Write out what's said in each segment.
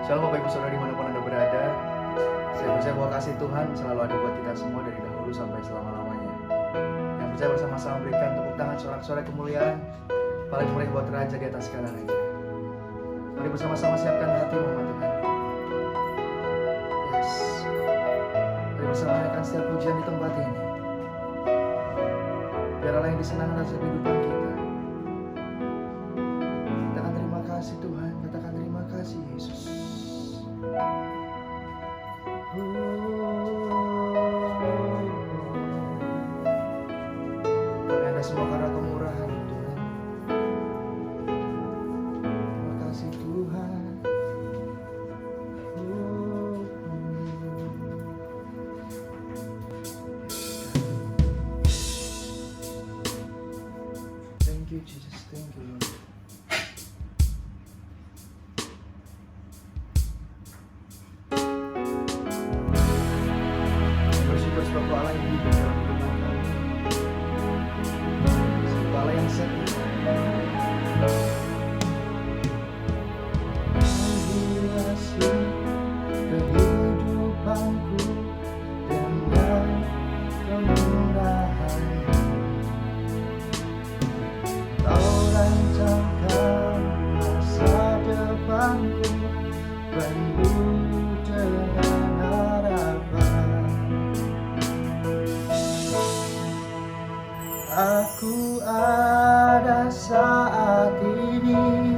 Shalom Bapak Ibu Saudara dimanapun Anda berada. Saya percaya bahwa kasih Tuhan selalu ada buat kita semua dari dahulu sampai selama-lamanya. Yang percaya bersama-sama berikan tepuk tangan sorak-sorai kemuliaan paling mulia buat Raja di atas segala raja. Mari bersama-sama siapkan hati menghormati Tuhan. Yes. Mari bersama naikkan setiap pujian di tempat ini. Biar Allah yang disenangkan atas kehidupan kita. Katakan terima kasih Tuhan, katakan terima kasih Yesus. Kami ada semua karena kemurahan Tuhan. Terima kasih Tuhan. Thank you Jesus, thank you Lord. Bersyukur sebab Allah yang hidup dalam kehidupan kami. Sebab Allah yang setia. Menghiasi kehidupanku dengan kemurahan. Kau rancangkan masa depanku penuh dengan harapan. Aku ada saat ini,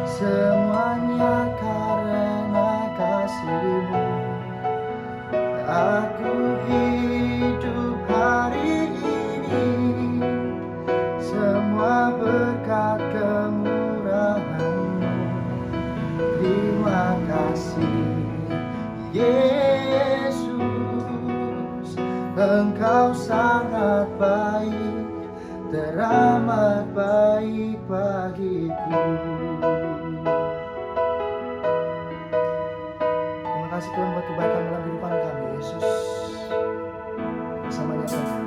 semuanya karena kasih-Mu. Aku hidup hari ini, semua berkat kemurahan-Mu. Terima kasih Yesus, Engkau sangat baik, teramat baik bagiku. Terima kasih Tuhan buat kebaikan dalam kehidupan kami Yesus. Bersamanya Tuhan.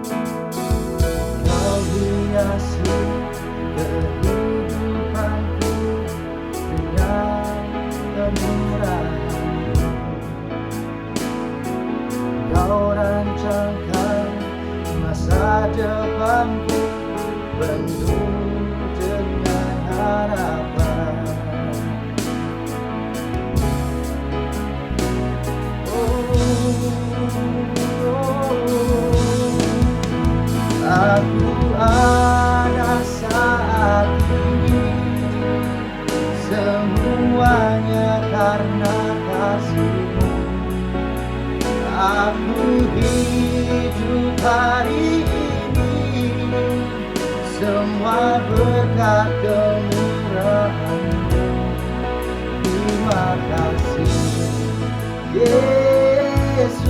Kau hiasi kehidupanku dengan kemurahan. Kau rancangkan masa depanku penuh dengan harapan. Aku ada saat ini, semuanya karena kasih-Mu. Aku hidup hari ini, semua berkat kemurahan-Mu. Terima kasih Yesus,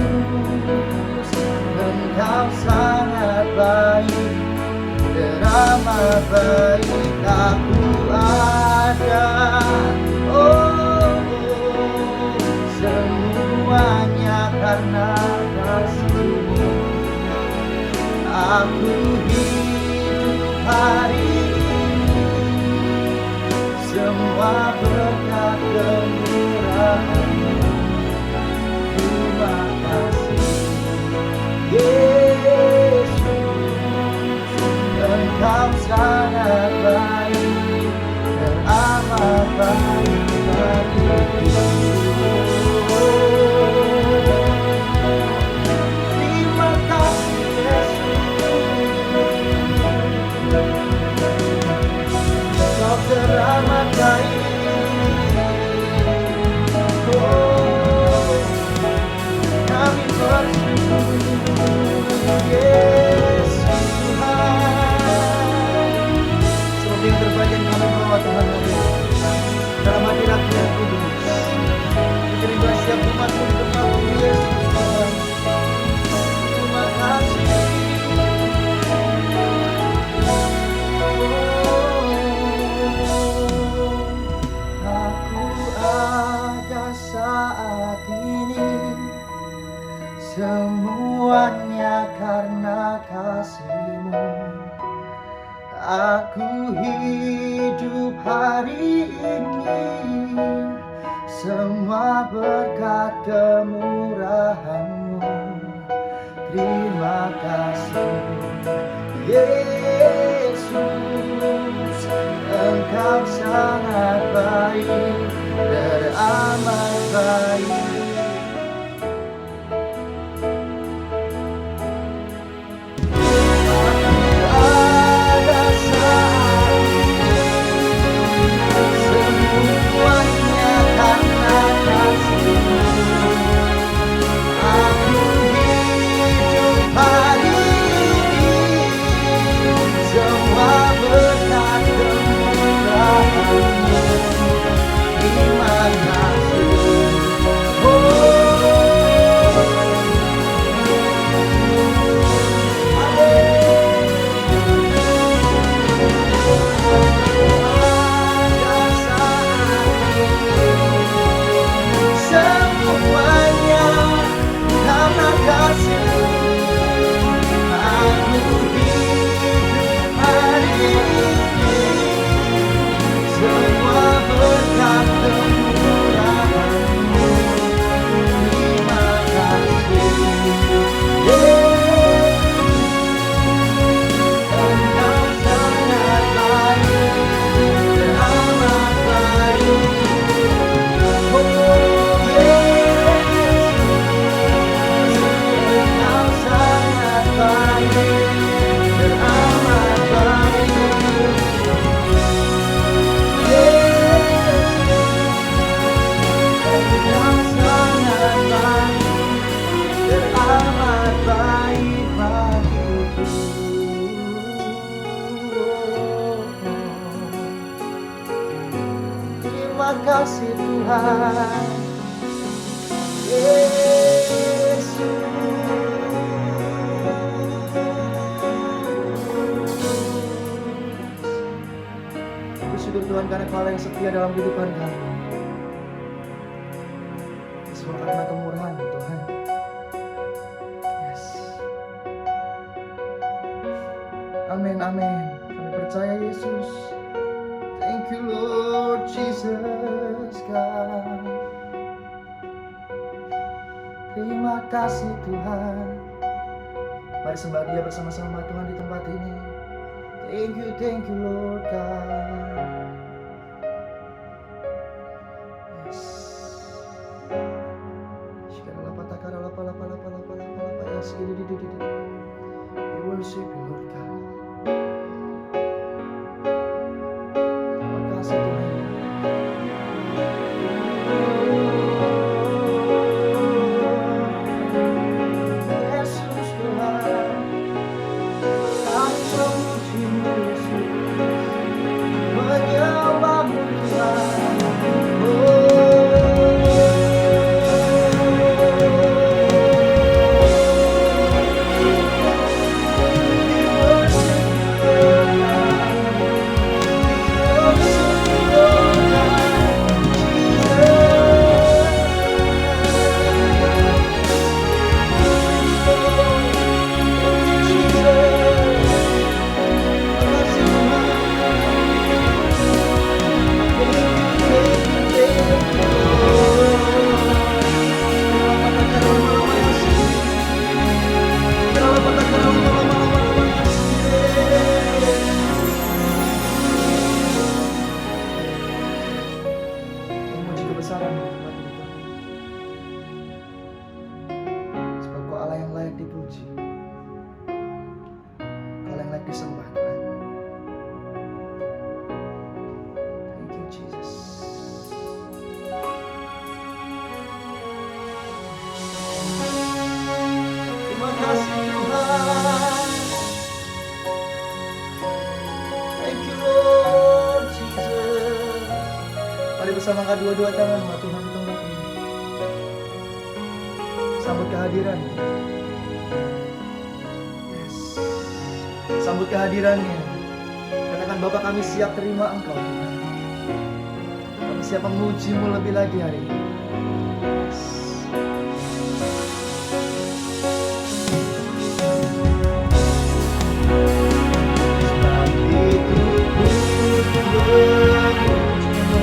Engkau sangat baik, teramat baik. Aku ada, semuanya karena kasih-Mu. Aku hidup hari ini, semua berkat kemurahan-Mu. Terima kasih Yesus, Engkau sangat baik, teramat baik bagiku. Terima kasih Yesus, Kau teramat baik. Kami bersyukur Yesus Tuhan. Semoga yang terbaik yang kami bawa Tuhan dalam hadirat yang kudus. Diterima setiap umat-Mu di tempat-Mu Yesus Tuhan. Terima kasih. Aku ada saat ini, semuanya karena kasih-Mu. Aku hidup hari ini, semua berkat kemurahan-Mu. Terima kasih Yesus, Engkau sangat baik, teramat baik. Pada saat semuanya karena kasih-Mu, aku hidup hari ini, semua berkat kemurahan-Mu. Terima kasih. Semuanya karena kasih-Mu, aku hidup hari ini, semua berkat kemurahan-Mu. Terima kasih Yesus, Engkau sangat baik, teramat baik. Terima kasih Tuhan Yesus. Bersyukur Tuhan karena Kau yang setia dalam kehidupan kami. Semua karena kemurahan Tuhan. Yes. Amin, amin. Kami percaya Yesus. Thank you Lord Jesus God. Terima kasih Tuhan. Mari sembah Dia bersama-sama Tuhan di tempat ini. Thank you Lord God. Yes. We worship you Lord God. Terima kasih Tuhan. Yesus Tuhan, kami memuji-Mu Yesus, menyembah-Mu Tuhan. Memuji kebesaran-Mu Tuhan. Sebab Kau Allah yang layak dipuji, Allah yang layak disembah Tuhan. Thank you Jesus. Terima kasih Tuhan. Thank you Lord Jesus. Mari bersama kedua-dua tangan Tuhan di tempat ini. Sambut kehadiran-Nya. Yes. Sambut kehadiran-Nya. Katakan Bapa, kami siap terima Engkau Tuhan. Kami siap memuji-Mu lebih lagi hari ini. Yes. Sebab itu ku memuji-Mu,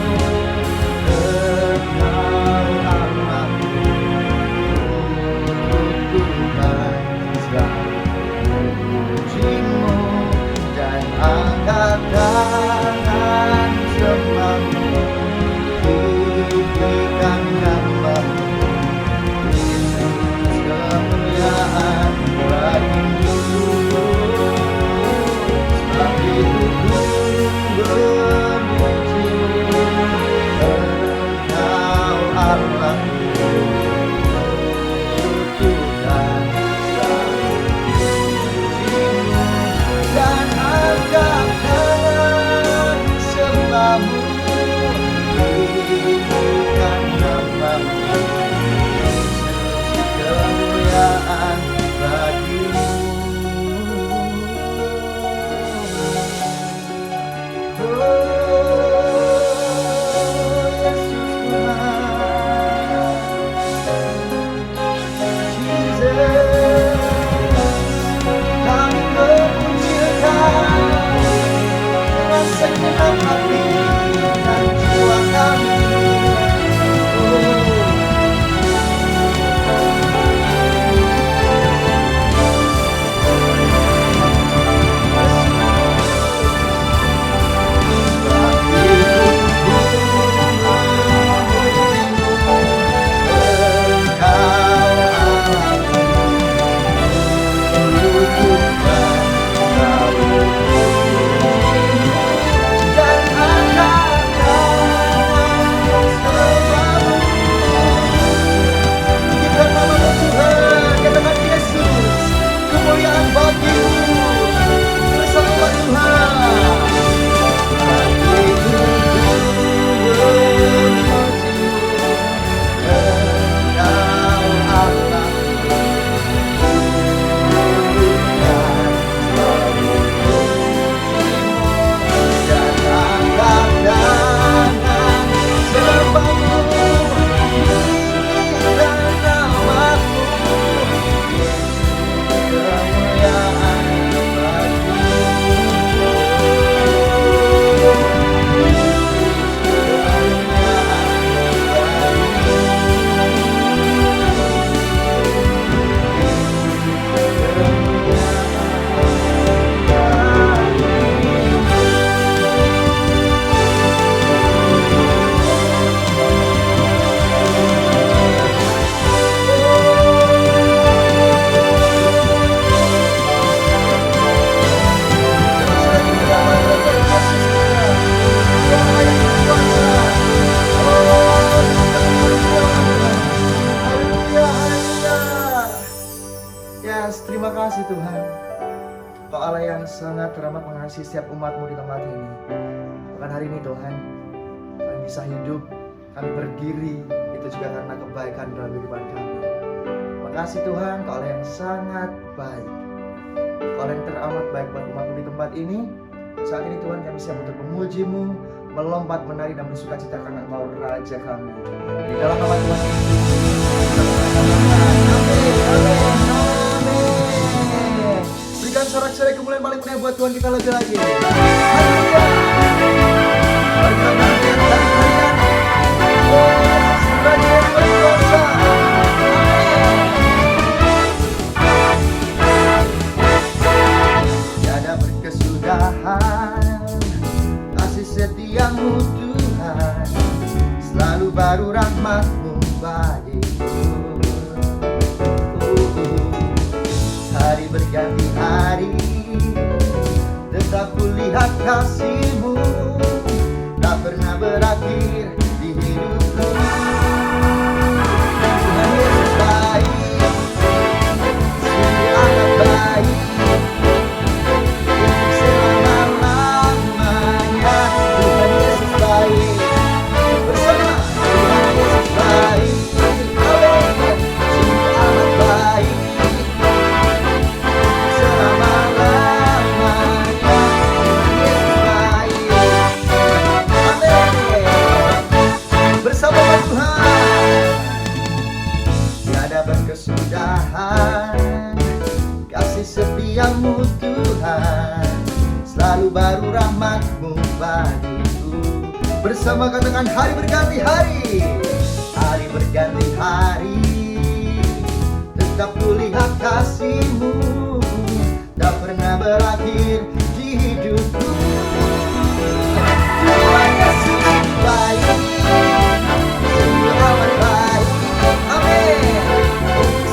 Allah yang sangat teramat mengasihi setiap umat-Mu di tempat ini. Bahkan hari ini Tuhan, kami bisa hidup, kami berdiri, itu juga karena kebaikan dalam kehidupan kami. Makasih Tuhan, Kau Allah yang sangat baik. Kau Allah yang teramat baik buat umat-Mu di tempat ini. Saat ini Tuhan kami siap untuk memuji-Mu, melompat, menari dan bersuka cita karena Engkau Raja kami. Di dalam nama Tuhan berikan sorak-sorai kemuliaan paling mulia buat Tuhan kita lebih lagi. Haleluya. Mari kita bangkit dari kalian. Raja yang berkuasa. Tiada berkesudahan kasih setia-Mu Tuhan, selalu baru rahmat-Mu bagiku. Hari berganti hari, tetap kulihat kasih-Mu, tak pernah berakhir di hidupku. Tuhan Yesus baik, sungguh amat baik, untuk selama-lamanya. Tuhan Yesus baik, bersama Tuhan Yesus baik, amin. Sungguh amat baik, berkesudahan kasih setia-Mu Tuhan, selalu baru rahmat-Mu bagiku. Bersama katakan hari berganti hari, hari berganti hari, tetap kulihat kasih-Mu, tak pernah berakhir di hidupku. Tuhan Yesus baik, sungguh amat baik, amin.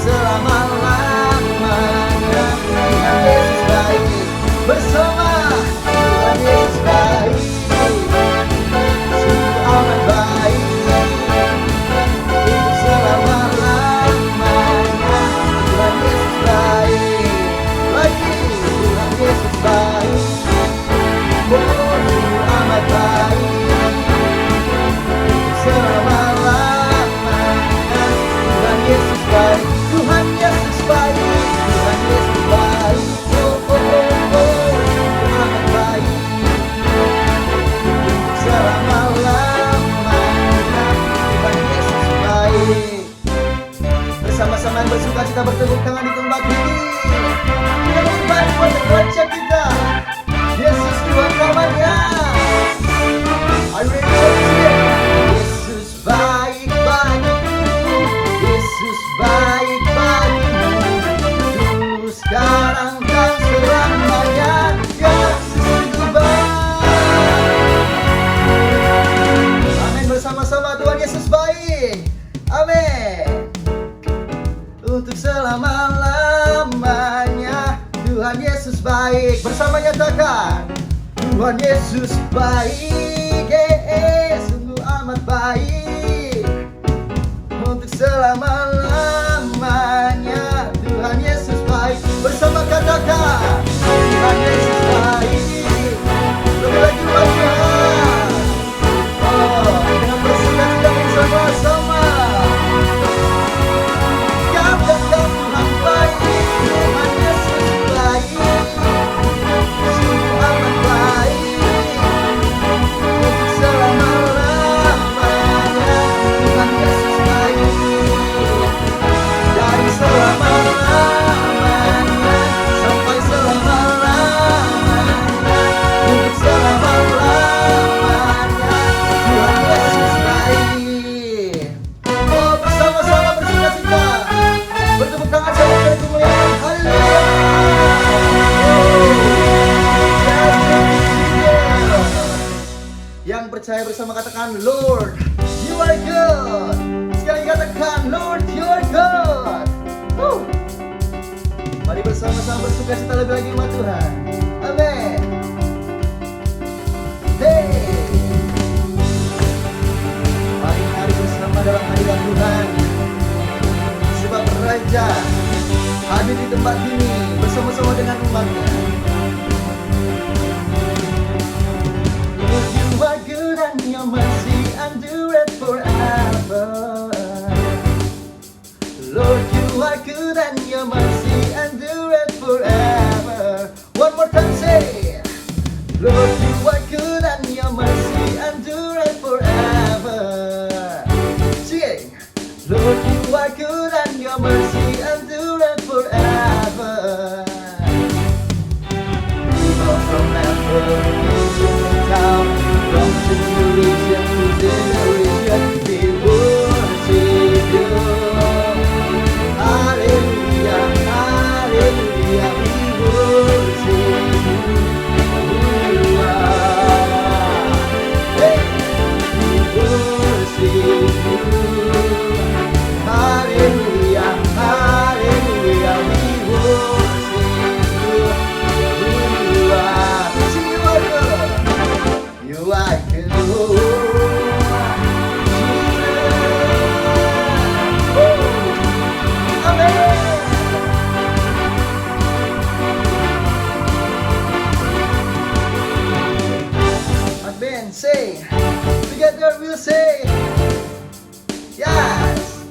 Selama-lamanya Tuhan Yesus baik, bersama Tuhan Yesus baik, sungguh amat baik, untuk selama-lamanya Tuhan Yesus baik, lagi Tuhan Yesus baik, sungguh amat baik, untuk selama-lamanya Tuhan Yesus baik. Tuhan Yesus baik, Tuhan Yesus baik, oh oh oh oh, amat baik, untuk selama-lamanya Tuhan Yesus baik. Bersama-sama yang bersuka cita bertepuk tangan di tempat ini. Dia lebih baik buat Raja kita, Yesus Tuhan namanya. Are you ready to sing? Yesus baik bagiku, Yesus baik bagimu, sekarang dan selamanya. Yesus itu baik. Amin, bersama-sama Tuhan Yesus baik, amin. Untuk selama-lamanya Tuhan Yesus baik. Bersama nyatakan Tuhan Yesus baik, sungguh amat baik, untuk selama-lamanya Tuhan Yesus baik. Bersama katakan Tuhan Yesus baik, lebih lagi buat Tuhan. Oh, dengan bersuka cita bersama-sama katakan Tuhan baik, Tuhan Yesus baik, sungguh amat baik, untuk selama-lamanya Tuhan Yesus baik, dari selama-lamanya sampai selama-lamanya, untuk selama-lamanya Tuhan Yesus baik. Oh, bersama-sama bersuka cita, bertepuk tangan sama dari kemuliaan. Haleluya. Yang percaya bersama katakan Lord, you are good. Sekali katakan Lord, you are good. Mari bersama-sama bersuka cita lebih lagi sama Tuhan. Amin. Hey, hari-hari bersama dalam hadirat Tuhan, sebab Raja hadir di tempat ini bersama-sama dengan umatnya. endureth forever. Lord, you are good and your mercy endureth forever. One more time, say, Lord, you are good and your mercy endureth forever. Sing, Lord, you are good and your mercy endureth forever. From generation to town, from generation to generation, we worship you. Hallelujah, hallelujah, we worship you. Who you are, hey, we worship you. Hallelujah, hallelujah, we worship you. You are good. You are good. Amen. Amen. Say, together we'll say, yes.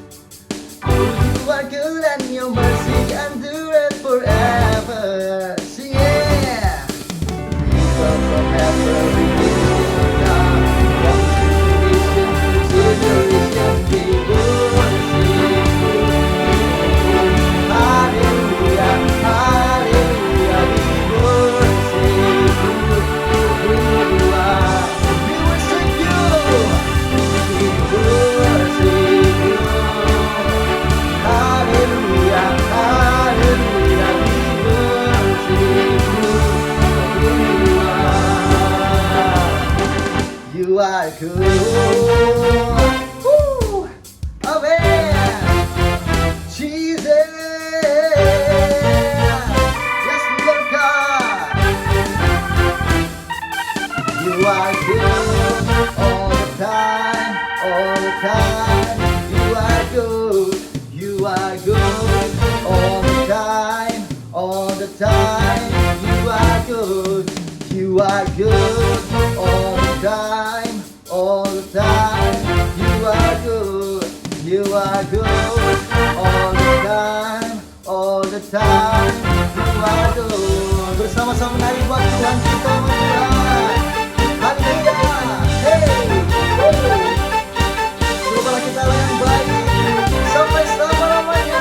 You are good and your mercy endureth forever. Sing it. From every generation to generation, we worship you. Hallelujah, hallelujah, we worship you. Who you are, we worship you. We worship you. Hallelujah, hallelujah, we worship you. You are good. Woo! Amen. Jesus. Yes, Lord God. You are good all the time, all the time. You are good. You are good all the time, all the time. You are good. You are good all the time, all the time. You are good. You are good all the time, all the time. You are good. Bersama-sama menari buat Tuhan kita Tuhan. Haleluya. Hey. Cobalah kita yang baik sampai selama-lamanya.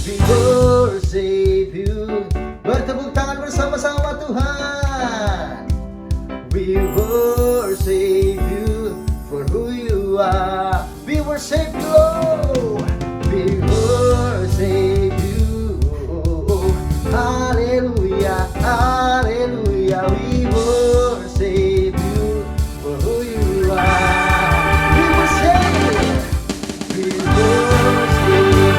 We worship you. Bertepuk tangan bersama-sama Tuhan. We worship you for who you are. We worship you. We worship you. Hallelujah, hallelujah. We worship you for who you are. We worship you. We worship you.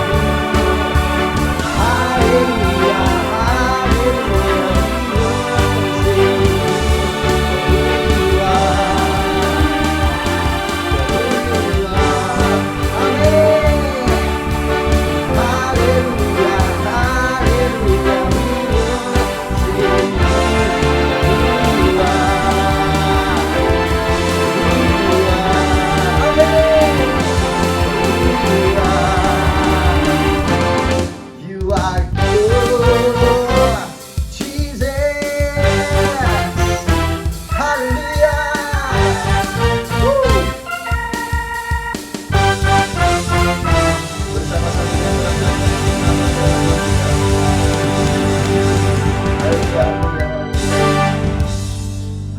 Hallelujah, hallelujah. We worship you. Who you are. Who you are. Amen. Hallelujah, hallelujah. We worship you. Who you are. Who you are. Amen. You are good, Jesus. Hallelujah. Woo. Bersama-sama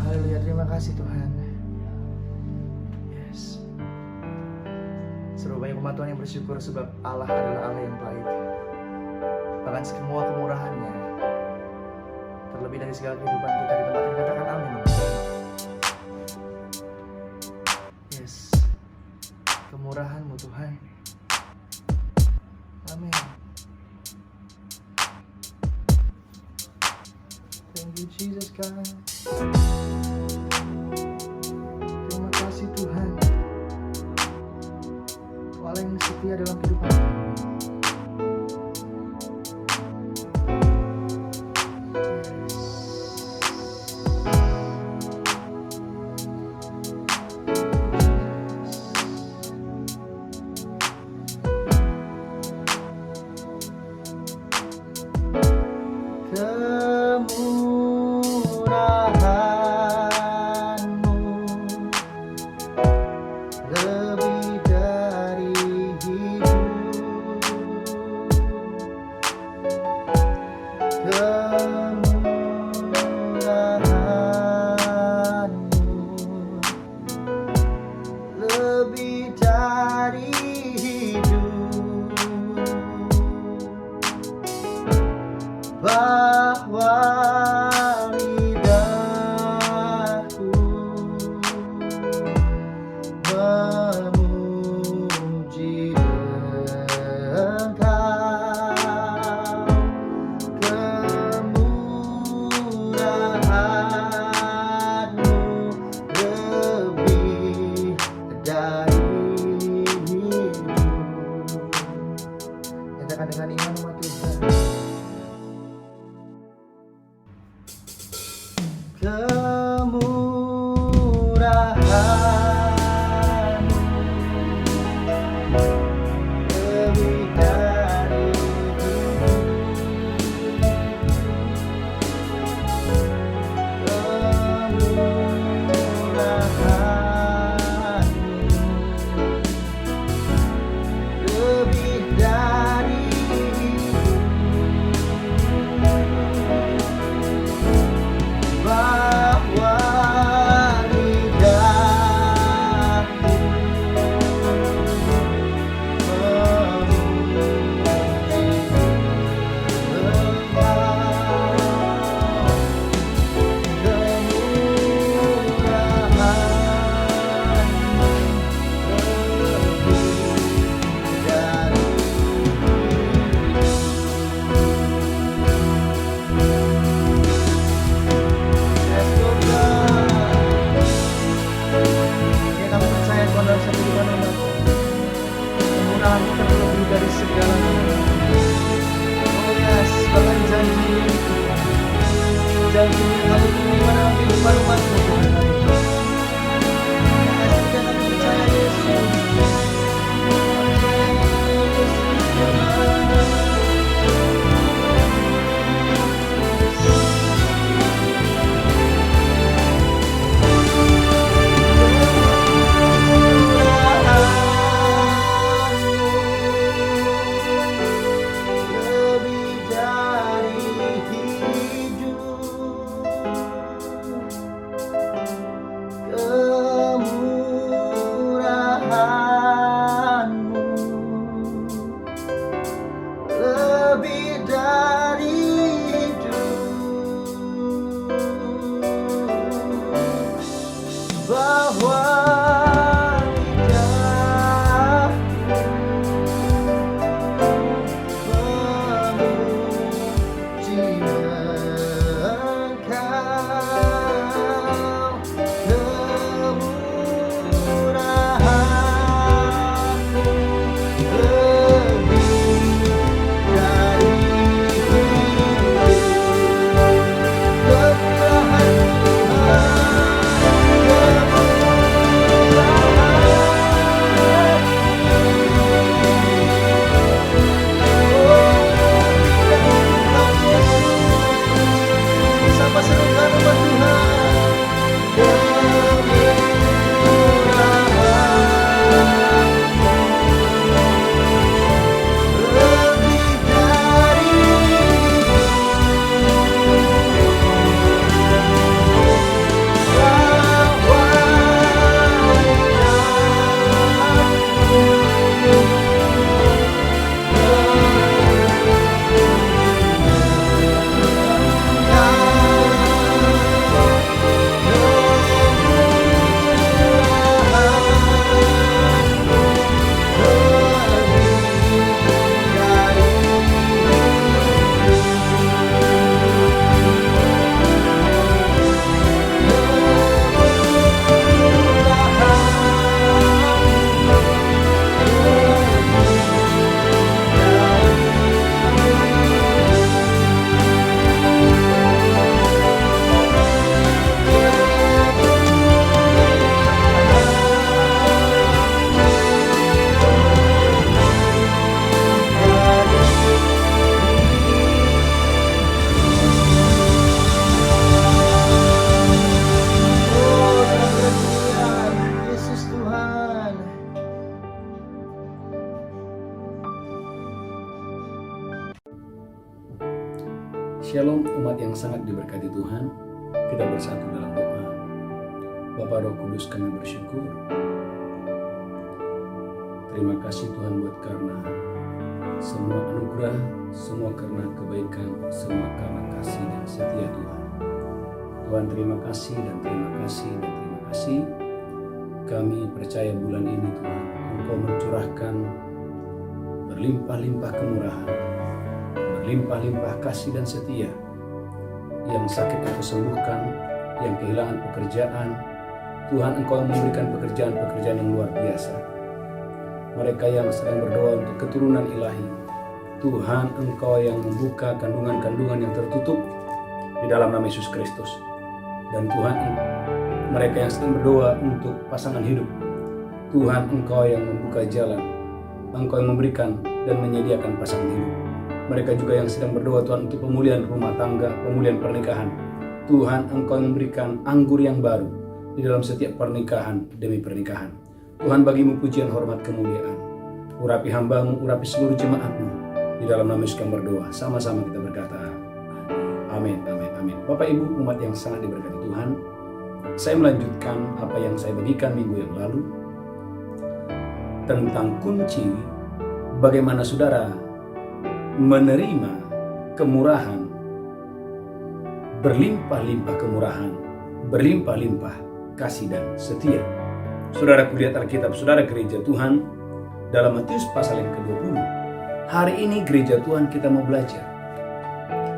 Haleluya, terima kasih Tuhan. Yes. Seru banyak umat Tuhan yang bersyukur sebab Allah adalah Allah yang baik. Bahkan semua kemurahannya terlebih dari segala kehidupan kita di tempat ini, katakan amin. Yes, kemurahan-Mu Tuhan. Amin. Thank you Jesus God. Terima kasih Tuhan. Kau Allah yang setia dalam kehidupan kami. Kemurahan-Mu lebih dari hidup, bahwa lidahku memuji Engkau. Kemurahan-Mu lebih dari hidup. Nyatakan dengan iman umat Tuhan. Kemurahan-Mu lebih dari Kemurahan-Mu lebih dari bahwa lidahku memuji terlebih dari segalanya. Oh yes, bahkan janji kamu menerima dalam kehidupan umatmu Tuhan. Yes, kita akan percaya Yesus. Lebih dari hidup. Shalom umat yang sangat diberkati Tuhan. Kita bersatu dalam doa. Bapa Roh Kudus, kami bersyukur. Terima kasih Tuhan buat karena semua anugerah, semua karena kebaikan, semua karena kasih dan setia Tuhan. Tuhan, terima kasih dan terima kasih dan terima kasih. Kami percaya bulan ini Tuhan, Engkau mencurahkan berlimpah-limpah kemurahan, berlimpah-limpah kasih dan setia. Yang sakit Engkau sembuhkan, yang kehilangan pekerjaan, Tuhan Engkau memberikan pekerjaan-pekerjaan yang luar biasa. Mereka yang sedang berdoa untuk keturunan ilahi, Tuhan Engkau yang membuka kandungan-kandungan yang tertutup di dalam nama Yesus Kristus. Dan Tuhan, mereka yang sedang berdoa untuk pasangan hidup, Tuhan Engkau yang membuka jalan, Engkau yang memberikan dan menyediakan pasangan hidup. Mereka juga yang sedang berdoa Tuhan untuk pemulihan rumah tangga, pemulihan pernikahan, Tuhan Engkau yang memberikan anggur yang baru di dalam setiap pernikahan demi pernikahan. Tuhan, bagimu pujian, hormat, kemuliaan. Urapi hambamu, urapi seluruh jemaatmu. Di dalam nama Yesus kami berdoa. Sama-sama kita berkata, amin, amin, amin. Bapak Ibu umat yang sangat diberkati Tuhan, saya melanjutkan apa yang saya bagikan minggu yang lalu tentang kunci bagaimana saudara menerima kemurahan, berlimpah-limpah kemurahan, berlimpah-limpah kasih dan setia. Saudara kulihat Alkitab, saudara gereja Tuhan, dalam Matius pasal yang ke-20. Hari ini gereja Tuhan kita mau belajar.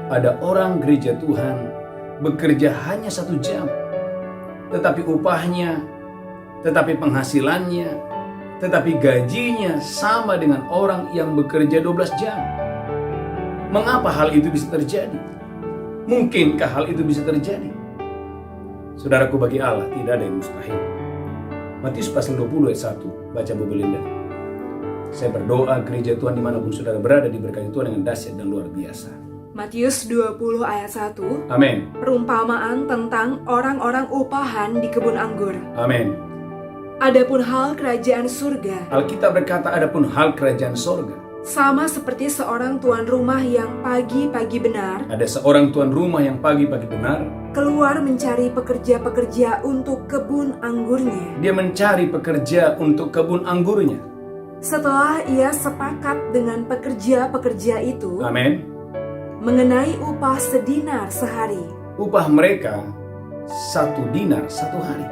Ada orang gereja Tuhan bekerja hanya 1 jam, tetapi upahnya, tetapi penghasilannya, tetapi gajinya sama dengan orang yang bekerja 12 jam. Mengapa hal itu bisa terjadi? Mungkinkah hal itu bisa terjadi? Saudaraku, bagi Allah tidak ada yang mustahil. Matius pasal 20 ayat 1, baca Bu Belinda. Saya berdoa gereja Tuhan dimanapun saudara berada diberkati Tuhan dengan dahsyat dan luar biasa. Matius 20 ayat 1. Amin. Perumpamaan tentang orang-orang upahan di kebun anggur. Amin. Adapun hal kerajaan surga Alkitab berkata adapun hal kerajaan sorga, sama seperti seorang tuan rumah yang pagi-pagi benar ada seorang tuan rumah yang pagi-pagi benar, keluar mencari pekerja-pekerja untuk kebun anggurnya. dia mencari pekerja untuk kebun anggurnya. Setelah ia sepakat dengan pekerja-pekerja itu Amin. mengenai upah sedinar sehari, Upah mereka 1 dinar 1 hari.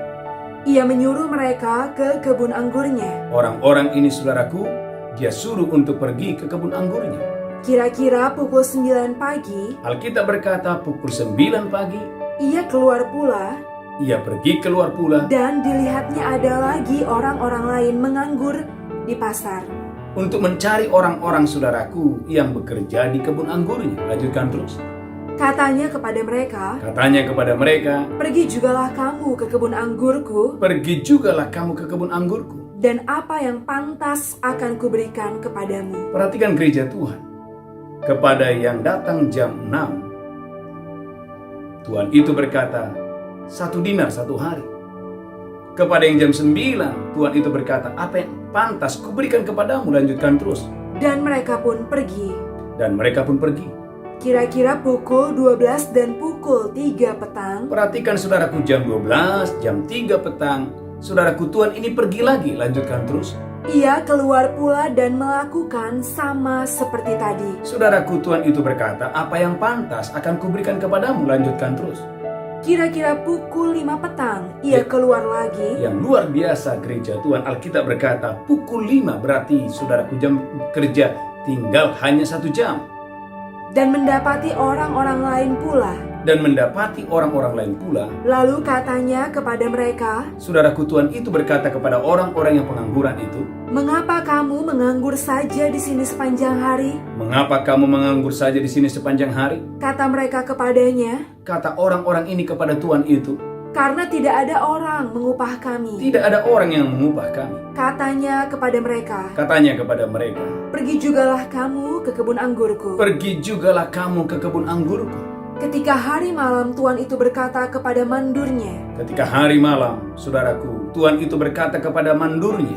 ia menyuruh mereka ke kebun anggurnya. Orang-orang ini saudaraku, dia suruh untuk pergi ke kebun anggurnya. Kira-kira pukul 9 pagi, Alkitab berkata pukul 9 pagi, ia keluar pula, ia pergi keluar pula dan dilihatnya ada lagi orang-orang lain menganggur di pasar. untuk mencari orang-orang saudaraku yang bekerja di kebun anggurnya. Lanjutkan terus. Katanya kepada mereka, Katanya kepada mereka, pergi jugalah kamu ke kebun anggurku, pergi jugalah kamu ke kebun anggurku. dan apa yang pantas akan kuberikan kepadamu. Perhatikan gereja Tuhan. Kepada yang datang jam 6, Tuhan itu berkata 1 dinar 1 hari. Kepada yang jam 9, Tuhan itu berkata, apa yang pantas kuberikan kepadamu. Lanjutkan terus. Dan mereka pun pergi. Dan mereka pun pergi. Kira-kira pukul 12 dan pukul 3 petang, Perhatikan saudaraku, jam 12, jam 3 petang, saudaraku Tuhan ini pergi lagi. Lanjutkan terus. ia keluar pula dan melakukan sama seperti tadi. Saudaraku Tuhan itu berkata, apa yang pantas akan kuberikan kepadamu. Lanjutkan terus. Kira-kira pukul 5 petang, ia keluar lagi. Yang luar biasa gereja Tuhan, Alkitab berkata pukul 5, berarti saudaraku jam kerja tinggal hanya 1 jam. Dan mendapati orang-orang lain pula. Dan mendapati orang-orang lain pula. Lalu katanya kepada mereka, Saudaraku Tuhan itu berkata kepada orang-orang yang pengangguran itu, mengapa kamu menganggur saja di sini sepanjang hari? mengapa kamu menganggur saja di sini sepanjang hari? Kata mereka kepadanya, Kata orang-orang ini kepada Tuhan itu, karena tidak ada orang mengupah kami. tidak ada orang yang mengupah kami. Katanya kepada mereka, Katanya kepada mereka, pergi jugalah kamu ke kebun anggurku. pergi jugalah kamu ke kebun anggurku. Ketika hari malam Tuan itu berkata kepada mandurnya, Ketika hari malam, saudaraku, Tuhan itu berkata kepada mandurnya,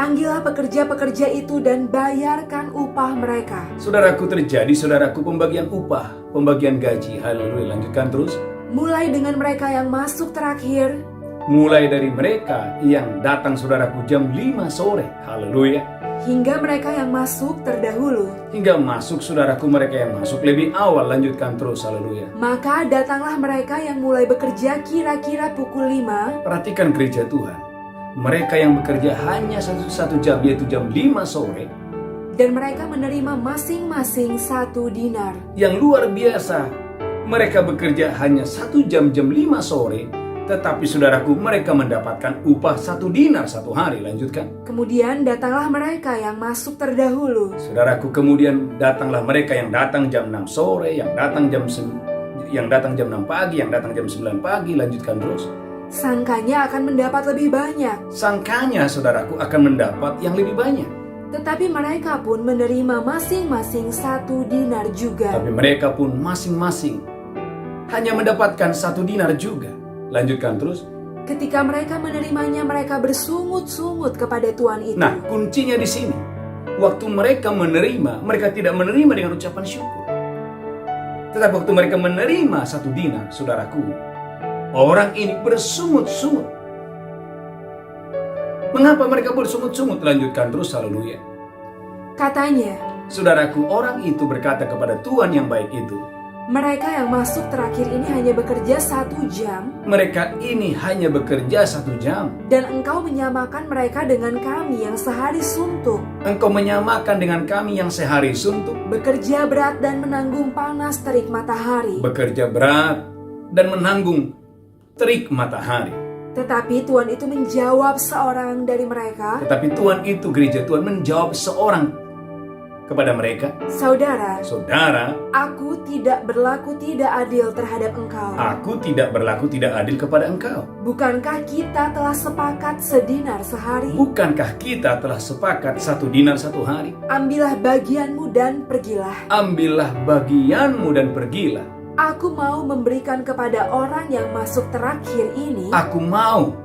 Panggillah pekerja-pekerja itu dan bayarkan upah mereka. Saudaraku, terjadi saudaraku pembagian upah, pembagian gaji. Haleluya. Lanjutkan terus. Mulai dengan mereka yang masuk terakhir, Mulai dari mereka yang datang saudaraku jam 5 sore. Haleluya. hingga mereka yang masuk terdahulu. Hingga masuk saudaraku mereka yang masuk lebih awal. Lanjutkan terus. Haleluya. Maka datanglah mereka yang mulai bekerja kira-kira pukul 5, Perhatikan gereja Tuhan. Mereka yang bekerja hanya satu jam, yaitu jam 5 sore. dan mereka menerima masing-masing 1 dinar. Yang luar biasa, mereka bekerja hanya 1 jam 5 sore. Tetapi saudaraku, mereka mendapatkan upah 1 dinar 1 hari. Lanjutkan. Kemudian datanglah mereka yang masuk terdahulu. Saudaraku, kemudian datanglah mereka yang datang jam 6 sore, yang datang jam 6 pagi, yang datang jam 9 pagi. Lanjutkan terus. Sangkanya akan mendapat lebih banyak. Sangkanya saudaraku akan mendapat yang lebih banyak. Tetapi mereka pun menerima masing-masing 1 dinar juga. Tapi mereka pun masing-masing hanya mendapatkan 1 dinar juga. Lanjutkan terus. Ketika mereka menerimanya, mereka bersungut-sungut kepada Tuhan itu. Nah, kuncinya di sini. Waktu mereka menerima, mereka tidak menerima dengan ucapan syukur. Tetapi waktu mereka menerima 1 dinar, saudaraku, orang ini bersungut-sungut. Mengapa mereka bersungut-sungut? Lanjutkan terus. Haleluya. Katanya, Saudaraku, orang itu berkata kepada Tuhan yang baik itu, mereka yang masuk terakhir ini hanya bekerja 1 jam, mereka ini hanya bekerja 1 jam. dan engkau menyamakan mereka dengan kami yang sehari suntuk, Engkau menyamakan dengan kami yang sehari suntuk, bekerja berat dan menanggung panas terik matahari. bekerja berat, dan menanggung terik matahari. Tetapi Tuhan itu menjawab seorang dari mereka, Tetapi Tuhan itu, gereja Tuhan, menjawab seorang kepada mereka, Saudara, saudara, aku tidak berlaku tidak adil terhadap engkau. aku tidak berlaku tidak adil kepada engkau. Bukankah kita telah sepakat sedinar sehari? Bukankah kita telah sepakat 1 dinar 1 hari? Ambillah bagianmu dan pergilah. Ambillah bagianmu dan pergilah. Aku mau memberikan kepada orang yang masuk terakhir ini Aku mau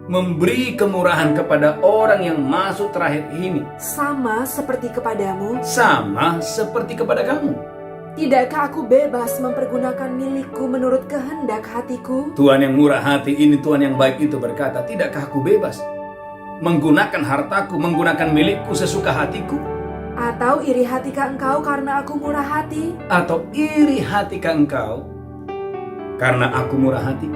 memberi kemurahan kepada orang yang masuk terakhir ini, sama seperti kepadamu. sama seperti kepada kamu. Tidakkah aku bebas mempergunakan milikku menurut kehendak hatiku? Tuhan yang murah hati ini, Tuhan yang baik itu berkata, tidakkah aku bebas menggunakan hartaku, menggunakan milikku sesuka hatiku? Atau iri hatikah engkau karena aku murah hati? Atau iri hatikah engkau karena aku murah hati?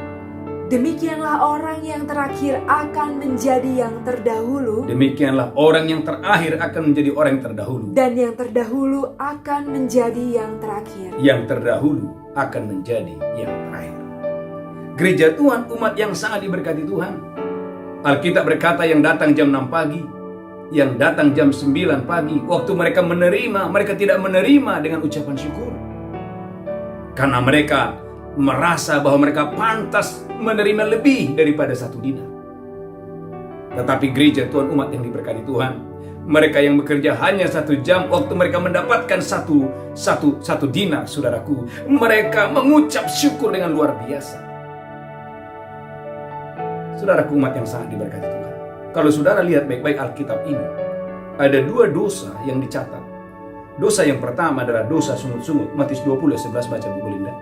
Demikianlah orang yang terakhir akan menjadi yang terdahulu, Demikianlah orang yang terakhir akan menjadi orang yang terdahulu. dan yang terdahulu akan menjadi yang terakhir. Yang terdahulu akan menjadi yang terakhir. Gereja Tuhan, umat yang sangat diberkati Tuhan. Alkitab berkata yang datang jam 6 pagi, yang datang jam 9 pagi. Waktu mereka menerima, mereka tidak menerima dengan ucapan syukur. Karena mereka merasa bahwa mereka pantas menerima lebih daripada 1 dinar. Tetapi gereja Tuhan, umat yang diberkati Tuhan, mereka yang bekerja hanya 1 jam, waktu mereka mendapatkan satu dinar, saudaraku, mereka mengucap syukur dengan luar biasa. Saudaraku, umat yang sangat diberkati Tuhan, kalau saudara lihat baik-baik Alkitab ini, ada 2 dosa yang dicatat. Dosa yang pertama adalah dosa sungut-sungut. Matius 20 ayat 11, baca Bu Linda.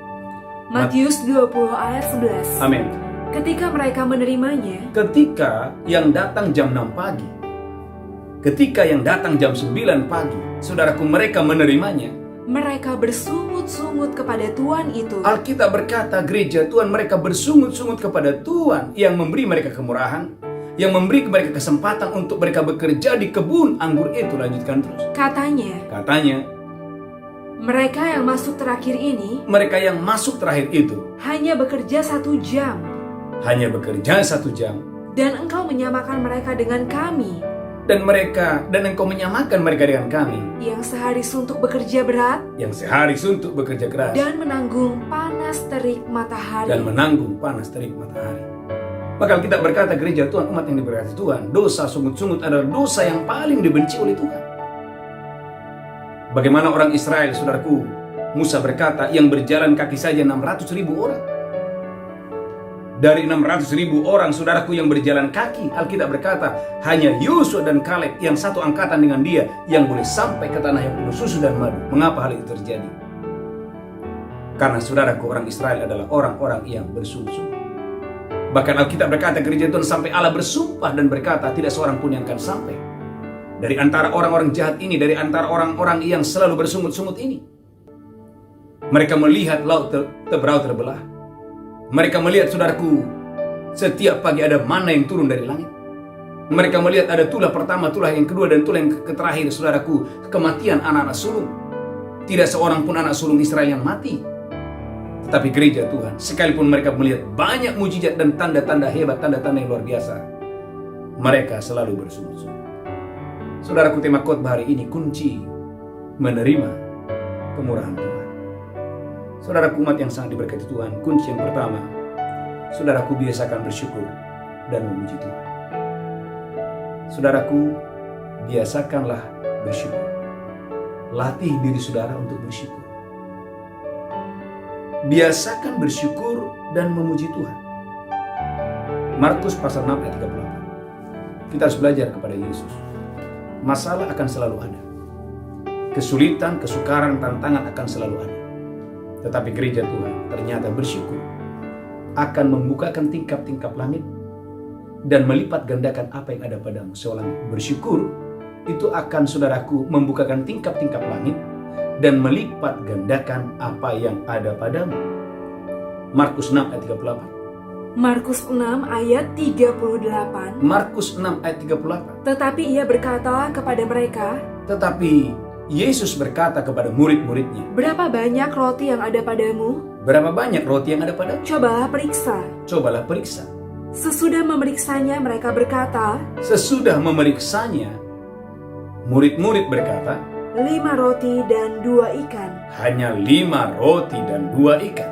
Matius 20 ayat 11. Amin. Ketika mereka menerimanya, Ketika yang datang jam 6 pagi, ketika yang datang jam 9 pagi, saudaraku, mereka menerimanya. mereka bersungut-sungut kepada Tuhan itu. Alkitab berkata, gereja Tuhan, mereka bersungut-sungut kepada Tuhan yang memberi mereka kemurahan, yang memberi mereka kesempatan untuk mereka bekerja di kebun anggur itu. Lanjutkan terus. Katanya, Mereka yang masuk terakhir ini mereka yang masuk terakhir itu hanya bekerja 1 jam, hanya bekerja 1 jam, dan engkau menyamakan mereka dengan kami dan engkau menyamakan mereka dengan kami yang sehari suntuk bekerja berat yang sehari suntuk bekerja keras dan menanggung panas terik matahari. dan menanggung panas terik matahari. Maka kita berkata, gereja Tuhan, umat yang diberkati Tuhan, dosa sungut-sungut adalah dosa yang paling dibenci oleh Tuhan. Bagaimana orang Israel, saudaraku, Musa berkata, yang berjalan kaki saja 600.000 orang. Dari 600.000 orang saudaraku yang berjalan kaki, Alkitab berkata hanya Yosua dan Kaleb yang satu angkatan dengan dia yang boleh sampai ke tanah yang penuh susu dan madu. Mengapa hal itu terjadi? Karena saudaraku, orang Israel adalah orang-orang yang bersungguh-sungguh. Bahkan Alkitab berkata gereja Tuhan sampai Allah bersumpah dan berkata tidak seorang pun yang akan sampai dari antara orang-orang jahat ini, dari antara orang-orang yang selalu bersungut-sungut ini. Mereka melihat laut teberau terbelah. Mereka melihat saudaraku, setiap pagi ada mana yang turun dari langit. Mereka melihat ada tulah pertama, tulah yang kedua, dan tulah yang terakhir, saudaraku, kematian anak-anak sulung. Tidak seorang pun anak sulung Israel yang mati. Tetapi gereja Tuhan, sekalipun mereka melihat banyak mujizat dan tanda-tanda hebat, tanda-tanda yang luar biasa, mereka selalu bersungguh-sungguh. Saudaraku, tema khotbah hari ini, kunci menerima kemurahan Tuhan. Saudaraku, umat yang sangat diberkati Tuhan, kunci yang pertama, saudaraku, biasakan bersyukur dan memuji Tuhan. Saudaraku, biasakanlah bersyukur. Latih diri saudara untuk bersyukur. Biasakan bersyukur dan memuji Tuhan. Markus pasal 6 ayat 38. Kita harus belajar kepada Yesus. Masalah akan selalu ada. Kesulitan, kesukaran, tantangan akan selalu ada. Tetapi gereja Tuhan ternyata bersyukur akan membukakan tingkap-tingkap langit dan melipat gandakan apa yang ada padamu. Seorang bersyukur itu akan, saudaraku, membukakan tingkap-tingkap langit dan melipat gandakan apa yang ada padamu. Markus 6 ayat 38. Markus 6 ayat 38. Markus 6 ayat 38. Tetapi ia berkata kepada mereka, Tetapi Yesus berkata kepada murid-muridnya, berapa banyak roti yang ada padamu? berapa banyak roti yang ada padamu? Cobalah periksa. Cobalah periksa. Sesudah memeriksanya mereka berkata, Sesudah memeriksanya, murid-murid berkata, 5 roti dan 2 ikan. hanya 5 roti dan 2 ikan.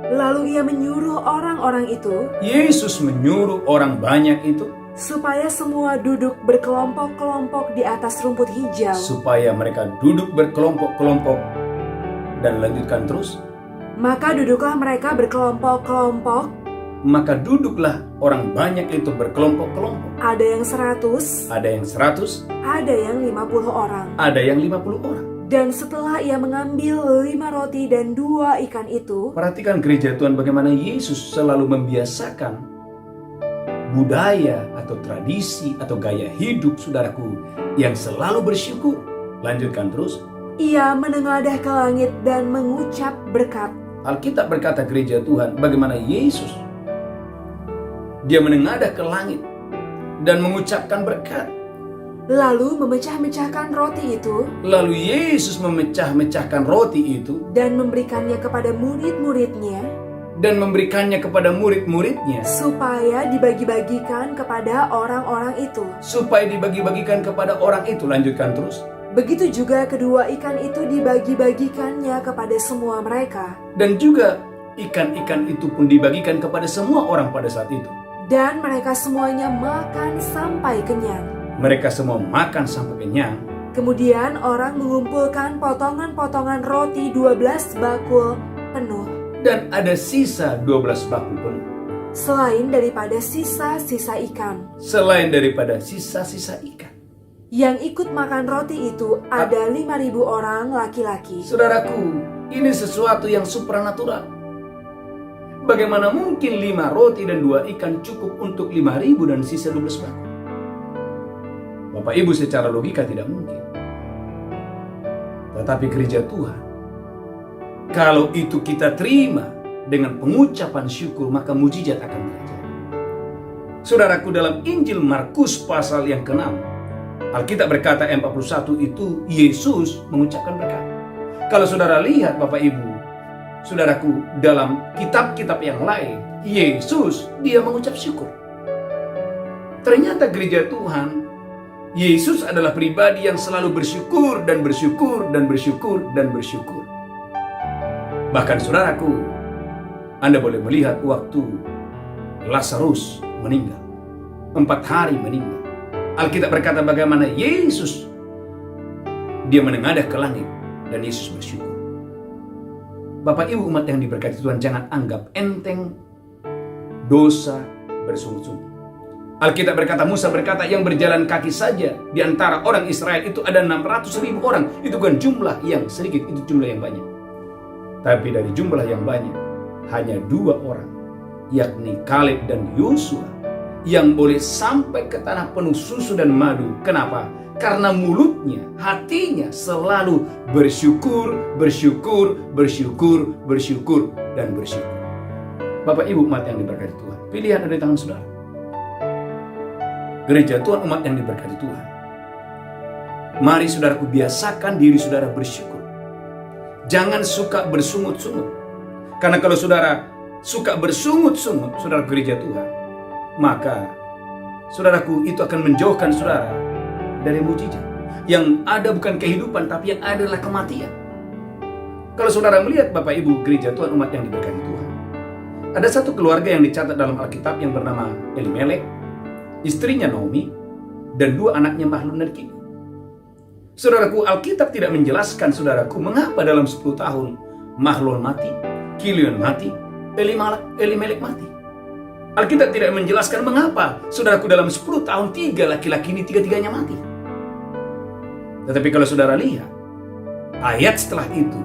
Lalu ia menyuruh orang-orang itu Yesus menyuruh orang banyak itu supaya semua duduk berkelompok-kelompok di atas rumput hijau. supaya mereka duduk berkelompok-kelompok, dan lanjutkan terus. Maka duduklah mereka berkelompok-kelompok. Maka duduklah orang banyak itu berkelompok-kelompok. Ada yang 100, Ada yang 100, ada yang 50 orang. ada yang 50 orang. Dan setelah ia mengambil 5 roti dan 2 ikan itu, Perhatikan gereja Tuhan bagaimana Yesus selalu membiasakan budaya atau tradisi atau gaya hidup saudaraku yang selalu bersyukur. Lanjutkan terus. ia menengadah ke langit dan mengucap berkat. Alkitab berkata gereja Tuhan bagaimana Yesus dia menengadah ke langit dan mengucapkan berkat. Lalu memecah-mecahkan roti itu Lalu Yesus memecah-mecahkan roti itu dan memberikannya kepada murid-muridnya dan memberikannya kepada murid-muridnya supaya dibagi-bagikan kepada orang-orang itu. supaya dibagi-bagikan kepada orang itu. Lanjutkan terus. Begitu juga kedua ikan itu dibagi-bagikannya kepada semua mereka. Dan juga ikan-ikan itu pun dibagikan kepada semua orang pada saat itu. Dan mereka semuanya makan sampai kenyang. Mereka semua makan sampai kenyang. Kemudian orang mengumpulkan potongan-potongan roti 12 bakul penuh, Dan ada sisa 12 bakul penuh. selain daripada sisa-sisa ikan. Selain daripada sisa-sisa ikan. Yang ikut makan roti itu ada 5.000 orang laki-laki. Saudaraku, ini sesuatu yang supranatural. Bagaimana mungkin 5 roti dan 2 ikan cukup untuk 5.000 dan sisa 12 bakul? Bapak Ibu, secara logika tidak mungkin. Tetapi gereja Tuhan, kalau itu kita terima dengan pengucapan syukur, maka mujizat akan terjadi. Saudaraku, dalam Injil Markus pasal yang ke-6, Alkitab berkata ayat 41 itu Yesus mengucapkan berkat. Kalau saudara lihat Bapak Ibu, saudaraku, dalam kitab-kitab yang lain, Yesus dia mengucap syukur. Ternyata gereja Tuhan, Yesus adalah pribadi yang selalu bersyukur dan bersyukur dan bersyukur dan bersyukur. Bahkan saudaraku, Anda boleh melihat waktu Lazarus meninggal, 4 hari meninggal. Alkitab berkata bagaimana Yesus dia menengadah ke langit dan Yesus bersyukur. Bapak Ibu umat yang diberkati Tuhan, jangan anggap enteng dosa bersungut-sungut. Alkitab berkata, Musa berkata, yang berjalan kaki saja di antara orang Israel itu ada 600.000 orang. Itu bukan jumlah yang sedikit, itu jumlah yang banyak. Tapi dari jumlah yang banyak, hanya 2 orang, yakni Kaleb dan Yosua, yang boleh sampai ke tanah penuh susu dan madu. Kenapa? Karena mulutnya, hatinya selalu bersyukur, bersyukur, bersyukur, bersyukur, dan bersyukur. Bapak Ibu umat yang diberkati Tuhan, pilihan ada di tangan saudara. Gereja Tuhan, umat yang diberkati Tuhan, mari saudaraku biasakan diri saudara bersyukur. Jangan suka bersungut-sungut. Karena kalau saudara suka bersungut-sungut, saudara gereja Tuhan, maka saudaraku itu akan menjauhkan saudara dari mujizat. Yang ada bukan kehidupan, tapi yang ada adalah kematian. Kalau saudara melihat Bapak Ibu gereja Tuhan, umat yang diberkati Tuhan, ada satu keluarga yang dicatat dalam Alkitab yang bernama Elimelek, istrinya Naomi, dan 2 anaknya Mahlon dan Kilion. Saudaraku, Alkitab tidak menjelaskan saudaraku mengapa dalam 10 tahun Mahlon mati, Kilion mati, Elimelek mati. Alkitab tidak menjelaskan mengapa saudaraku dalam 10 tahun 3 laki-laki ini 3-3-nya mati. Tetapi kalau saudara lihat ayat setelah itu,